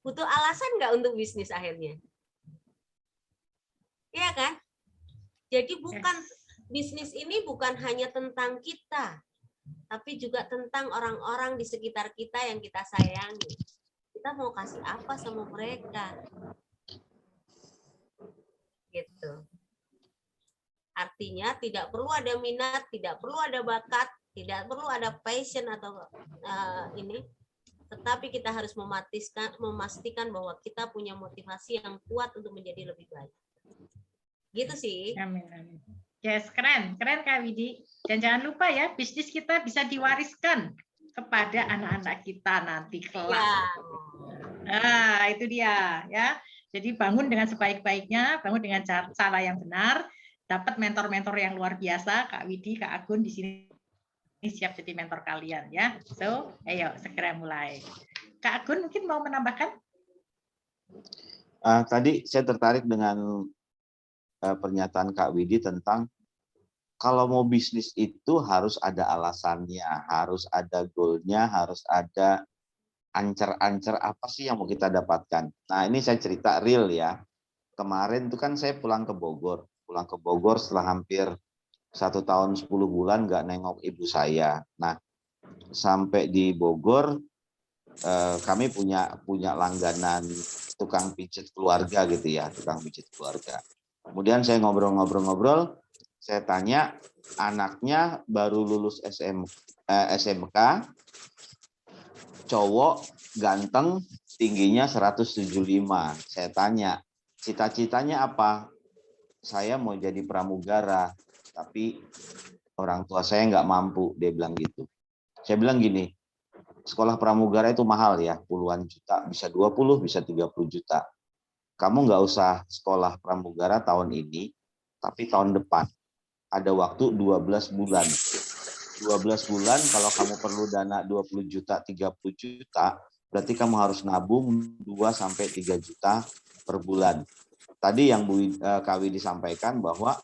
Butuh alasan nggak untuk bisnis akhirnya? Iya kan? Jadi bukan bisnis ini bukan hanya tentang kita, tapi juga tentang orang-orang di sekitar kita yang kita sayangi. Kita mau kasih apa sama mereka? Gitu. Artinya tidak perlu ada minat, tidak perlu ada bakat, tidak perlu ada passion atau ini, tetapi kita harus memastikan bahwa kita punya motivasi yang kuat untuk menjadi lebih baik. Gitu sih. Amin, amin. Yes, keren Kak Widi. Dan jangan lupa ya, bisnis kita bisa diwariskan kepada anak-anak kita nanti kelak. Ya. Nah, itu dia ya. Jadi bangun dengan sebaik-baiknya, bangun dengan cara yang benar, dapat mentor-mentor yang luar biasa. Kak Widi, Kak Agun di sini siap jadi mentor kalian ya. So, ayo segera mulai. Kak Agun mungkin mau menambahkan? Tadi saya tertarik dengan pernyataan Kak Widi tentang kalau mau bisnis itu harus ada alasannya, harus ada goalnya, harus ada ancer-ancer apa sih yang mau kita dapatkan. Nah ini saya cerita real ya. Kemarin itu kan saya pulang ke Bogor setelah hampir 1 tahun 10 bulan nggak nengok ibu saya. Nah sampai di Bogor kami punya langganan tukang pijat keluarga gitu ya, tukang pijat keluarga. Kemudian saya ngobrol-ngobrol, saya tanya, anaknya baru lulus SMK, cowok, ganteng, tingginya 175. Saya tanya, cita-citanya apa? Saya mau jadi pramugara, tapi orang tua saya nggak mampu, dia bilang gitu. Saya bilang gini, sekolah pramugara itu mahal ya, puluhan juta, bisa 20, bisa 30 juta. Kamu nggak usah sekolah pramugara tahun ini, tapi tahun depan. Ada waktu 12 bulan. 12 bulan, kalau kamu perlu dana 20 juta, 30 juta, berarti kamu harus nabung 2-3 juta per bulan. Tadi yang Kak Widi disampaikan bahwa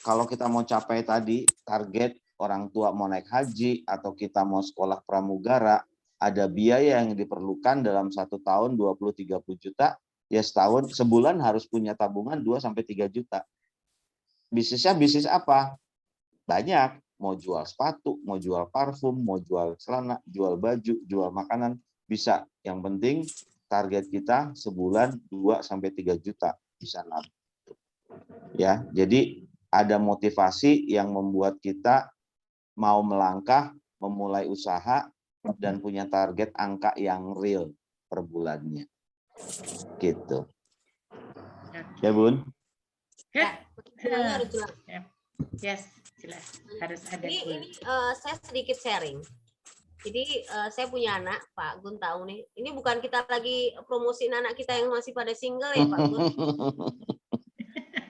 kalau kita mau capai tadi target orang tua mau naik haji atau kita mau sekolah pramugara, ada biaya yang diperlukan dalam 1 tahun 20-30 juta, ya setahun, sebulan harus punya tabungan 2-3 juta. Bisnisnya bisnis apa? Banyak, mau jual sepatu, mau jual parfum, mau jual celana, jual baju, jual makanan, bisa. Yang penting target kita sebulan 2-3 juta bisa nabung. Ya, jadi ada motivasi yang membuat kita mau melangkah, memulai usaha, dan punya target angka yang real per bulannya. Gitu. Ya, Bun? Good. Semuanya harus jelas. Yes, jelas. Harus ada goal. Ini saya sedikit sharing. Jadi saya punya anak, Pak Gun tahu nih. Ini bukan kita lagi promosiin anak kita yang masih pada single ya, Pak Gun.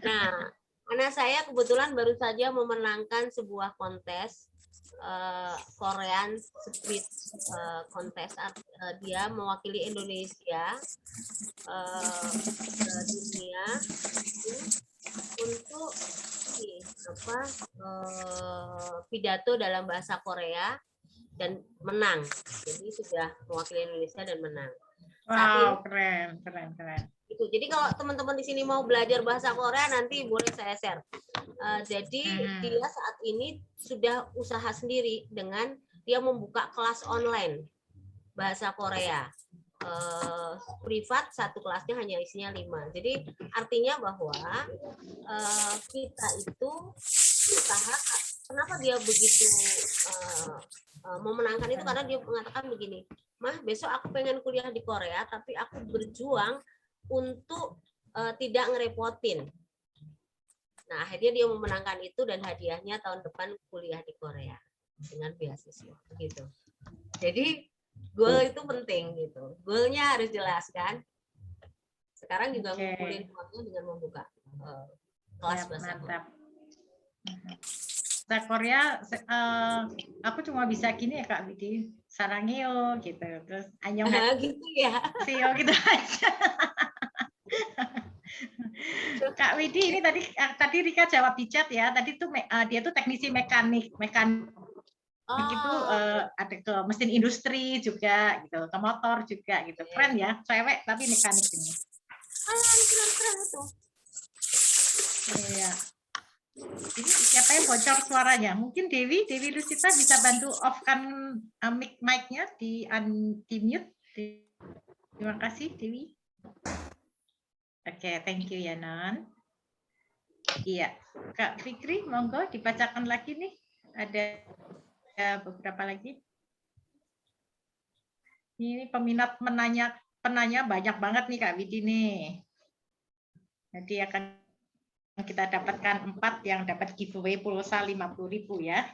Nah, anak saya kebetulan baru saja memenangkan sebuah kontes Korean Speed kontes. Dia mewakili Indonesia ke dunia untuk pidato dalam bahasa Korea dan menang. Jadi sudah mewakili Indonesia dan menang. Wow, keren. Itu. Jadi kalau teman-teman di sini mau belajar bahasa Korea nanti boleh saya share. Jadi dia saat ini sudah usaha sendiri dengan dia membuka kelas online bahasa Korea. Privat satu kelasnya hanya isinya 5. Jadi artinya bahwa kita itu usaha. Kenapa dia begitu memenangkan itu karena dia mengatakan begini, Mah besok aku pengen kuliah di Korea tapi aku berjuang untuk tidak ngerepotin. Nah akhirnya dia memenangkan itu dan hadiahnya tahun depan kuliah di Korea dengan beasiswa begitu. Jadi goal itu penting gitu. Goalnya harus jelas kan. Sekarang juga ngumpulin uangnya dengan membuka kelas bahasa Korea. Bahasa Korea, aku cuma bisa gini ya Kak Widi, sarangyo gitu, terus anyong gitu ya. sio gitu aja. Kak Widi ini tadi Rika jawab di chat ya, tadi tuh dia tuh teknisi mekanik itu ada ke mesin industri juga gitu, ke motor juga gitu, keren ya, cewek tapi mekanik ini. Keren itu. Iya. Ini siapa yang bocor suaranya? Mungkin Dewi Lusita bisa bantu off-kan mic-nya di mute. Terima kasih Dewi. Oke, thank you ya Non. Iya, Kak Fikri, monggo dibacakan lagi nih. Ada beberapa lagi. Ini peminat penanya banyak banget nih Kak Widi nih. Jadi akan kita dapatkan 4 yang dapat giveaway pulsa 50.000 ya.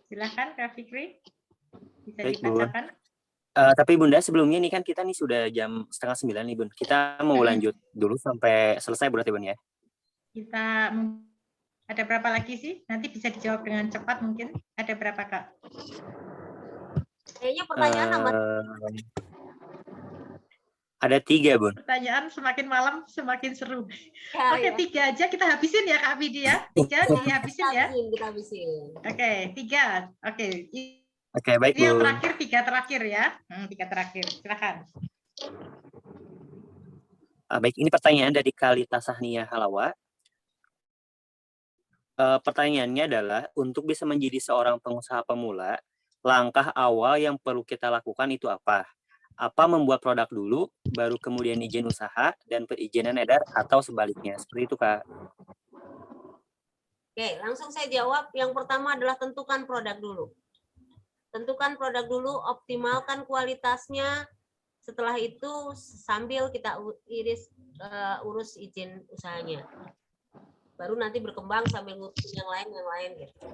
Silakan Kak Fikri. Bisa dibacakan. Tapi Bunda sebelumnya nih kan kita nih sudah jam 8:30 nih Bun. Kita mau lanjut dulu sampai selesai berarti Bun ya. Kita ada berapa lagi sih? Nanti bisa dijawab dengan cepat mungkin. Ada berapa Kak? Kayaknya pertanyaan amat. Ada 3 Bun. Pertanyaan semakin malam semakin seru. Ya, Oke, 3 aja kita habisin ya Kak Widi ya. 3 dihabisin ya. Kita habisin. Oke, 3. Oke. Oke, baik Yang Bun. terakhir 3 terakhir ya. 3 terakhir. Silakan. Baik, ini pertanyaan dari Kalita Sahnia Halawa. Pertanyaannya adalah, untuk bisa menjadi seorang pengusaha pemula, langkah awal yang perlu kita lakukan itu apa? Apa membuat produk dulu, baru kemudian izin usaha, dan perizinan edar, atau sebaliknya? Seperti itu, Kak. Oke, langsung saya jawab. Yang pertama adalah tentukan produk dulu. Tentukan produk dulu, optimalkan kualitasnya. Setelah itu sambil kita urus izin usahanya. Baru nanti berkembang sambil ngurusin yang lain gitu.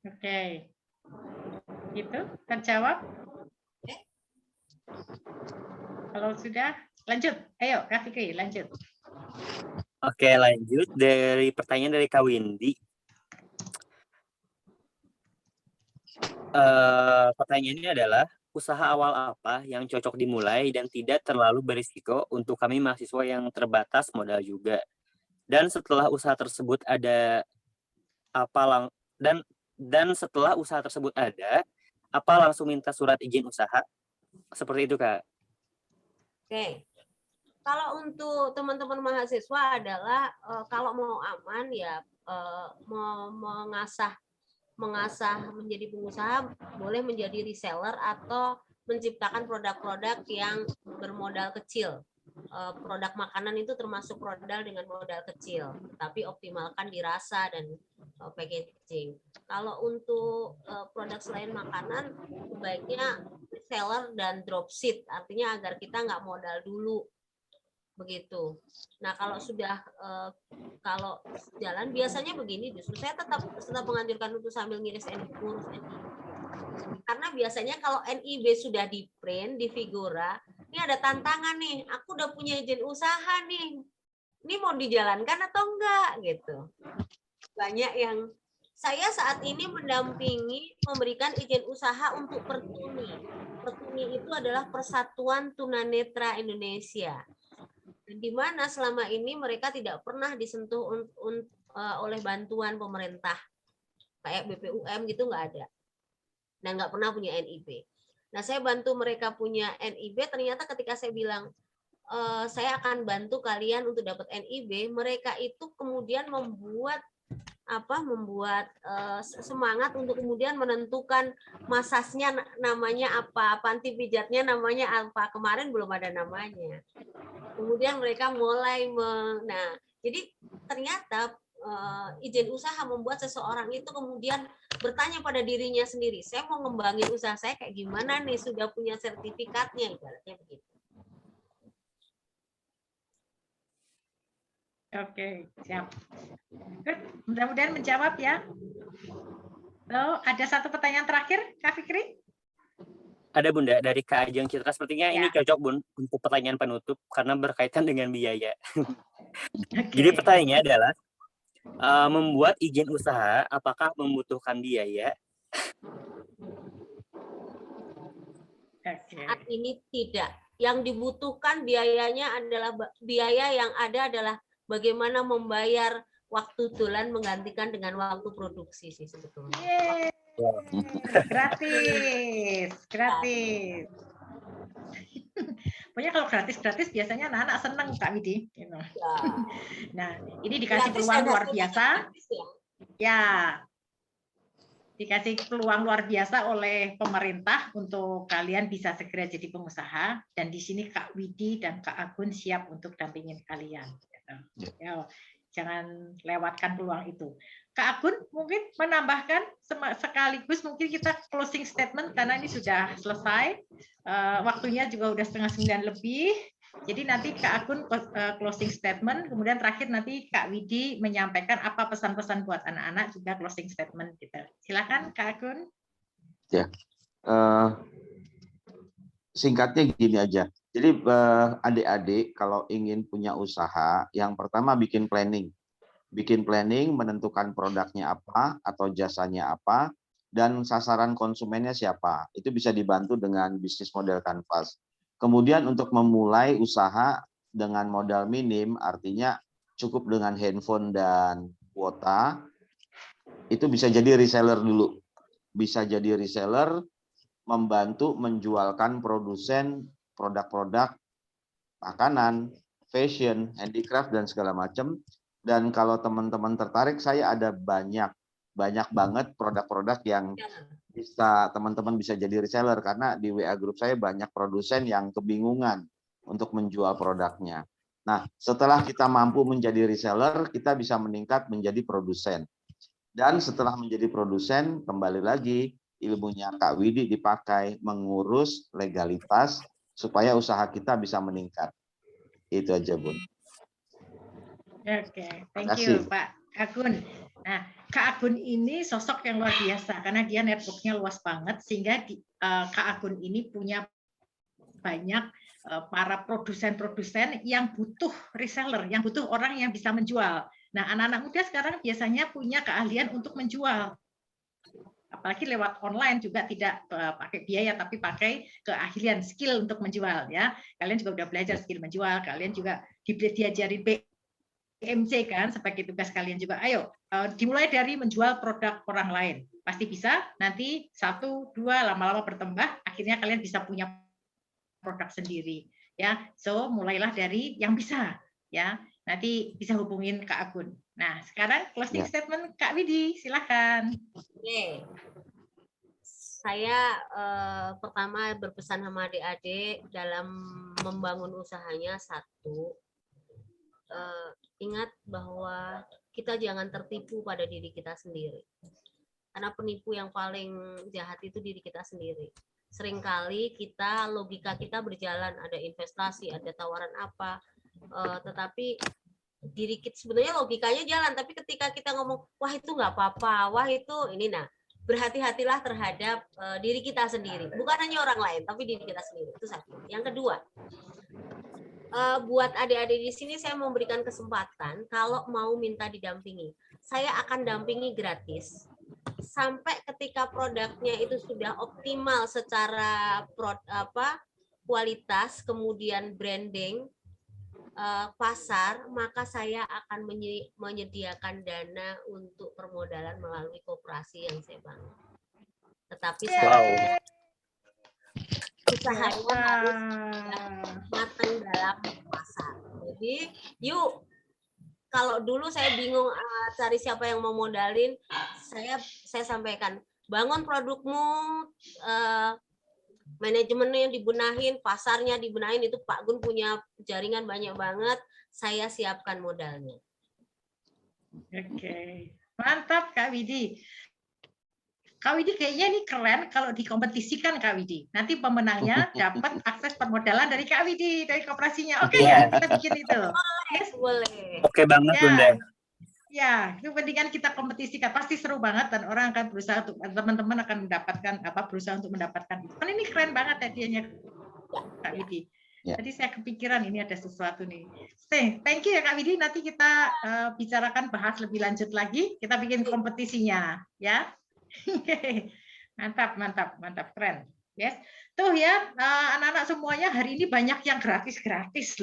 Oke. Itu terjawab? Kalau sudah, lanjut. Ayo, Kak Fikri, lanjut. Oke, lanjut dari pertanyaan dari Kak Windy. Pertanyaannya adalah, usaha awal apa yang cocok dimulai dan tidak terlalu berisiko untuk kami mahasiswa yang terbatas modal juga. Dan setelah usaha tersebut ada dan setelah usaha tersebut ada, apa langsung minta surat izin usaha? Seperti itu, Kak. Oke. Kalau untuk teman-teman mahasiswa adalah kalau mau aman ya mengasah menjadi pengusaha, boleh menjadi reseller atau menciptakan produk-produk yang bermodal kecil. Produk makanan itu termasuk produk dengan modal kecil, tapi optimalkan di rasa dan packaging. Kalau untuk produk selain makanan, sebaiknya reseller dan dropship, artinya agar kita nggak modal dulu. Begitu. Nah, kalau sudah kalau jalan biasanya begini, justru saya tetap menganjurkan untuk sambil ngurus NIB. Karena biasanya kalau NIB sudah di print di Figura, ini ada tantangan nih, aku udah punya izin usaha nih, ini mau dijalankan atau enggak gitu. Banyak yang saya saat ini mendampingi memberikan izin usaha untuk Pertuni. Pertuni itu adalah Persatuan Tunanetra Indonesia. Di mana selama ini mereka tidak pernah disentuh oleh bantuan pemerintah kayak BPUM gitu, nggak ada. Nah, nggak pernah punya NIB. Nah, saya bantu mereka punya NIB. Ternyata ketika saya bilang saya akan bantu kalian untuk dapat NIB, mereka itu kemudian membuat semangat untuk kemudian menentukan masasnya namanya apa, panti pijatnya namanya apa. Kemarin belum ada namanya. Kemudian mereka mulai jadi ternyata izin usaha membuat seseorang itu kemudian bertanya pada dirinya sendiri, saya mau ngembangin usaha saya kayak gimana nih, sudah punya sertifikatnya, ibaratnya begitu. Oke, siap. Good. Mudah-mudahan menjawab ya. Lalu ada satu pertanyaan terakhir, Kak Fikri? Ada Bunda, dari Kak Ajeng Citra. Sepertinya ini cocok Bun untuk pertanyaan penutup karena berkaitan dengan biaya. Okay. Jadi pertanyaannya adalah, membuat izin usaha apakah membutuhkan biaya? Saat ini tidak. Yang dibutuhkan biayanya adalah biaya yang ada adalah bagaimana membayar waktu dolan menggantikan dengan waktu produksi sih sebetulnya. Yeay. Gratis. Pokoknya kalau gratis biasanya anak-anak seneng, Kak Widi. Ya. Nah, ini dikasih peluang luar biasa. Ya, dikasih peluang luar biasa oleh pemerintah untuk kalian bisa segera jadi pengusaha. Dan di sini Kak Widi dan Kak Agun siap untuk dampingin kalian. Ya, jangan lewatkan peluang itu. Kak Agun mungkin menambahkan sekaligus mungkin kita closing statement karena ini sudah selesai. Waktunya juga udah 8:30 lebih. Jadi nanti Kak Agun closing statement, kemudian terakhir nanti Kak Widi menyampaikan apa pesan-pesan buat anak-anak juga closing statement kita. Silakan Kak Agun. Ya, singkatnya gini aja. Jadi adik-adik kalau ingin punya usaha, yang pertama bikin planning. Bikin planning, menentukan produknya apa atau jasanya apa, dan sasaran konsumennya siapa. Itu bisa dibantu dengan bisnis model Canvas. Kemudian untuk memulai usaha dengan modal minim, artinya cukup dengan handphone dan kuota, itu bisa jadi reseller dulu. Bisa jadi reseller, membantu menjualkan produsen produk-produk makanan, fashion, handicraft, dan segala macam. Dan kalau teman-teman tertarik, saya ada banyak banget produk-produk yang bisa teman-teman bisa jadi reseller, karena di WA Group saya banyak produsen yang kebingungan untuk menjual produknya. Nah, setelah kita mampu menjadi reseller, kita bisa meningkat menjadi produsen. Dan setelah menjadi produsen, kembali lagi ilmunya Kak Widi dipakai mengurus legalitas supaya usaha kita bisa meningkat. Itu aja, Bun. Oke, thank Makasih. you Pak Agun. Nah, Kak Agun ini sosok yang luar biasa karena dia networknya luas banget sehingga Kak Agun ini punya banyak para produsen-produsen yang butuh reseller, yang butuh orang yang bisa menjual. Nah, anak-anak muda sekarang biasanya punya keahlian untuk menjual. Apalagi lewat online juga tidak pakai biaya tapi pakai keahlian skill untuk menjual ya. Kalian juga udah belajar skill menjual, kalian juga diajarin PMC kan sebagai tugas kalian juga. Ayo dimulai dari menjual produk orang lain. Pasti bisa, nanti 1, 2 lama-lama bertambah, akhirnya kalian bisa punya produk sendiri ya. So mulailah dari yang bisa ya. Nanti bisa hubungin Kak Agun. Nah, sekarang closing statement Kak Widi, silakan. Oke. Saya pertama berpesan sama adik-adik dalam membangun usahanya, satu, ingat bahwa kita jangan tertipu pada diri kita sendiri. Karena penipu yang paling jahat itu diri kita sendiri. Seringkali logika kita berjalan, ada investasi, ada tawaran apa, tetapi diri kita sebenarnya logikanya jalan, tapi ketika kita ngomong, wah itu nggak apa-apa, wah itu ini, nah berhati-hatilah terhadap diri kita sendiri, bukan hanya orang lain, tapi diri kita sendiri. Itu satu. Yang kedua, buat adik-adik di sini saya memberikan kesempatan kalau mau minta didampingi, saya akan dampingi gratis sampai ketika produknya itu sudah optimal secara kualitas, kemudian branding, pasar, maka saya akan menyediakan dana untuk permodalan melalui koperasi yang saya bangun. Tetapi saya usahanya harus matang dalam pasar. Jadi, yuk, kalau dulu saya bingung cari siapa yang mau modalin, saya sampaikan, bangun produkmu, manajemennya dibenahin, pasarnya dibenahin, itu Pak Gun punya jaringan banyak banget, saya siapkan modalnya. Oke, mantap Kak Widi. Kak Widi kayaknya ini keren kalau dikompetisikan Kak Widi. Nanti pemenangnya dapat akses permodalan dari Kak Widi, dari koperasinya. Oke ya, kita bikin itu. Yes, boleh. Oke banget Bunda. Ya, itu pentingan kita kompetisikan, pasti seru banget dan orang akan berusaha untuk, teman-teman akan mendapatkan berusaha untuk mendapatkan itu. Kan ini keren banget hadiahnya Kak Widi. Tadi saya kepikiran ini ada sesuatu nih. Thank you ya Kak Widi. Nanti kita bicarakan, bahas lebih lanjut lagi. Kita bikin kompetisinya, ya. Mantap, keren. Yes, tuh ya anak-anak semuanya hari ini banyak yang gratis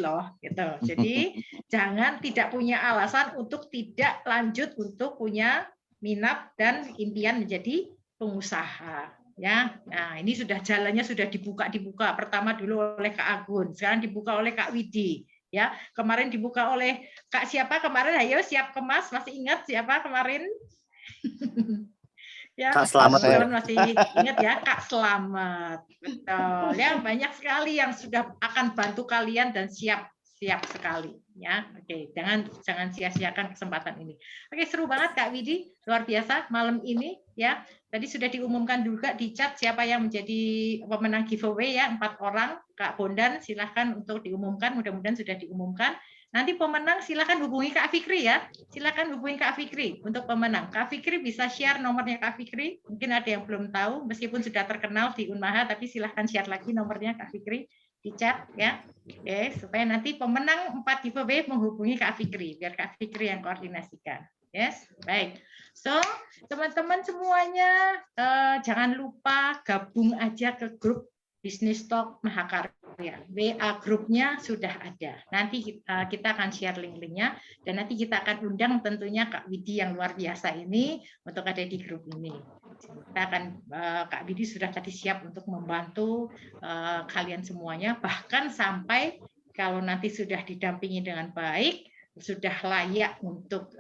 loh, gitu. Jadi jangan tidak punya alasan untuk tidak lanjut untuk punya minat dan impian menjadi pengusaha. Ya, nah ini sudah jalannya sudah dibuka pertama dulu oleh Kak Agun, sekarang dibuka oleh Kak Widi. Ya, kemarin dibuka oleh Kak siapa kemarin? Ayo siap kemas, masih ingat siapa kemarin? Ya, Kak Slamet. masih ingat ya Kak Slamet. Betul. Ya, banyak sekali yang sudah akan bantu kalian dan siap sekali ya. Oke, jangan sia-siakan kesempatan ini. Oke, seru banget Kak Widi, luar biasa malam ini ya. Tadi sudah diumumkan juga di chat siapa yang menjadi pemenang giveaway ya, 4 orang. Kak Bondan silahkan untuk diumumkan, mudah-mudahan sudah diumumkan. Nanti pemenang silakan hubungi Kak Fikri ya. Silakan hubungi Kak Fikri untuk pemenang. Kak Fikri bisa share nomornya Kak Fikri. Mungkin ada yang belum tahu, meskipun sudah terkenal di Unmaha, tapi silahkan share lagi nomornya Kak Fikri di chat ya. Oke, supaya nanti pemenang 4 giveaway menghubungi Kak Fikri, biar Kak Fikri yang koordinasikan. Yes, baik. So, teman-teman semuanya jangan lupa gabung aja ke grup Bisnis Talk Mahakarya. WA grupnya sudah ada. Nanti kita akan share link-linknya dan nanti kita akan undang tentunya Kak Widi yang luar biasa ini untuk ada di grup ini. Kita akan Kak Widi sudah tadi siap untuk membantu kalian semuanya, bahkan sampai kalau nanti sudah didampingi dengan baik, sudah layak untuk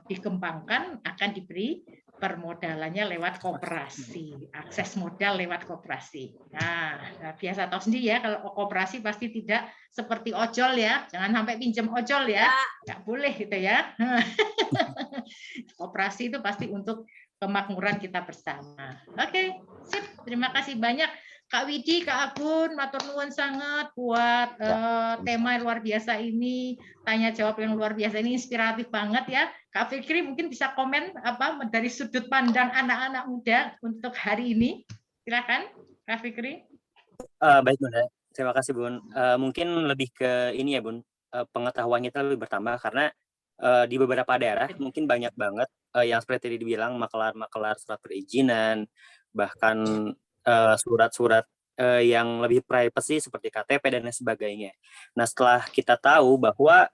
dikembangkan, akan diberi permodalannya lewat koperasi, akses modal lewat koperasi. Nah, biasa tahu sendiri ya, kalau koperasi pasti tidak seperti ojol ya, jangan sampai pinjam ojol ya, nggak boleh gitu ya. Koperasi itu pasti untuk kemakmuran kita bersama. Oke, sip. Terima kasih banyak Kak Widi, Kak Agun, matur nuwun sangat buat tema yang luar biasa ini, tanya jawab yang luar biasa ini, inspiratif banget ya. Kak Fikri mungkin bisa komen apa dari sudut pandang anak-anak muda untuk hari ini. Silakan, Kak Fikri. Baik Bunda, terima kasih Bun. Mungkin lebih ke ini ya Bun, pengetahuannya itu lebih bertambah karena di beberapa daerah mungkin banyak banget yang seperti tadi dibilang makelar-makelar surat perizinan, bahkan surat-surat yang lebih privacy seperti KTP dan lain sebagainya. Nah setelah kita tahu bahwa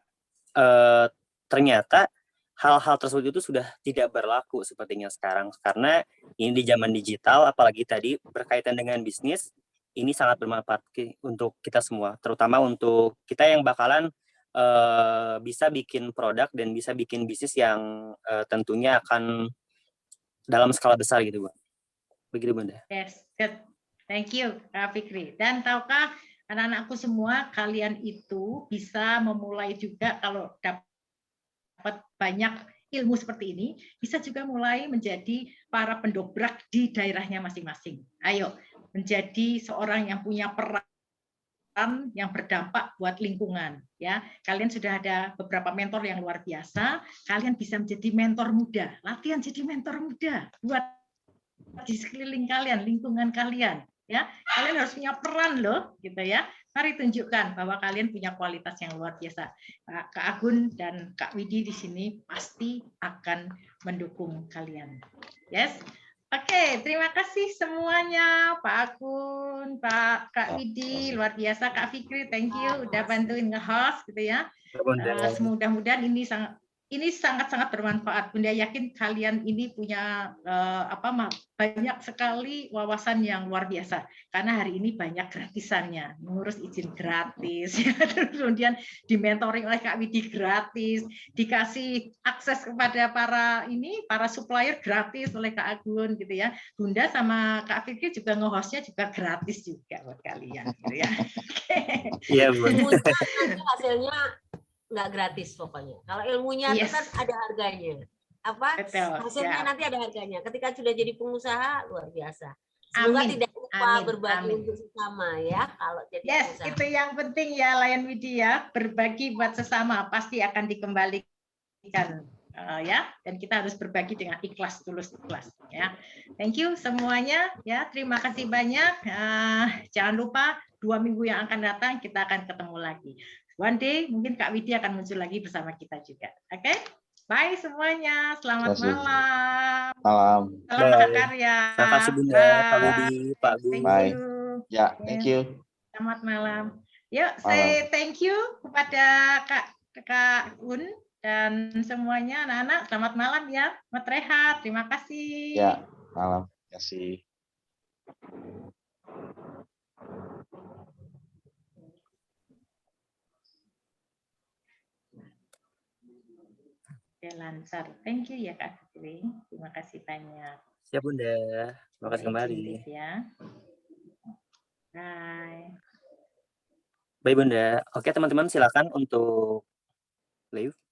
ternyata hal-hal tersebut itu sudah tidak berlaku sepertinya sekarang karena ini di zaman digital, apalagi tadi berkaitan dengan bisnis, ini sangat bermanfaat untuk kita semua, terutama untuk kita yang bakalan bisa bikin produk dan bisa bikin bisnis yang tentunya akan dalam skala besar gitu, Bang. Begitu, Bunda. Yes, good. Thank you, Kak Fikri. Dan tahukah anak-anakku semua, kalian itu bisa memulai juga kalau dapat banyak ilmu seperti ini, bisa juga mulai menjadi para pendobrak di daerahnya masing-masing. Ayo, menjadi seorang yang punya peran yang berdampak buat lingkungan. Ya, kalian sudah ada beberapa mentor yang luar biasa. Kalian bisa menjadi mentor muda. Latihan jadi mentor muda buat di sekeliling kalian, lingkungan kalian. Ya, kalian harus punya peran loh, gitu ya. Mari tunjukkan bahwa kalian punya kualitas yang luar biasa. Kak Agun dan Kak Widi di sini pasti akan mendukung kalian. Yes. Oke, terima kasih semuanya, Pak Agun, Kak Widi, luar biasa, Kak Fikri, thank you udah bantuin nge-host gitu ya. Mudah-mudahan ini sangat-sangat bermanfaat. Bunda yakin kalian ini punya banyak sekali wawasan yang luar biasa. Karena hari ini banyak gratisannya, mengurus izin gratis, ya. Kemudian dimentoring oleh Kak Widi gratis, dikasih akses kepada para supplier gratis oleh Kak Agun gitu ya. Bunda sama Kak Fikri juga nge-hostnya juga gratis juga buat kalian gitu ya. Iya, Bu. Nanti hasilnya nggak gratis pokoknya. Kalau ilmunya itu kan ada harganya. Betul, hasilnya siap. nanti ada harganya. Ketika sudah jadi pengusaha luar biasa. Semoga tidak lupa berbagi untuk sesama ya. Kalau jadi pengusaha. Itu yang penting ya, Layan Widi ya. Berbagi buat sesama pasti akan dikembalikan ya. Dan kita harus berbagi dengan ikhlas, tulus ikhlas ya. Thank you semuanya ya. Terima kasih banyak. Jangan lupa 2 minggu yang akan datang kita akan ketemu lagi. One day mungkin Kak Widi akan muncul lagi bersama kita juga. Oke? Bye semuanya. Selamat malam. Malam. Salam berkarya. Terima kasih Bunda, Pak Widi, Pak Gun. Bye. Ya, thank you. Selamat malam. Yuk, say thank you kepada Kak Gun dan semuanya anak-anak. Selamat malam ya. Selamat rehat. Terima kasih. Ya, malam. Terima kasih. Oke, lancar. Thank you ya Kak Fikri. Terima kasih banyak. Siap Bunda. Terima kasih kembali. Ya. Bye. Bye Bunda. Oke teman-teman silakan untuk live.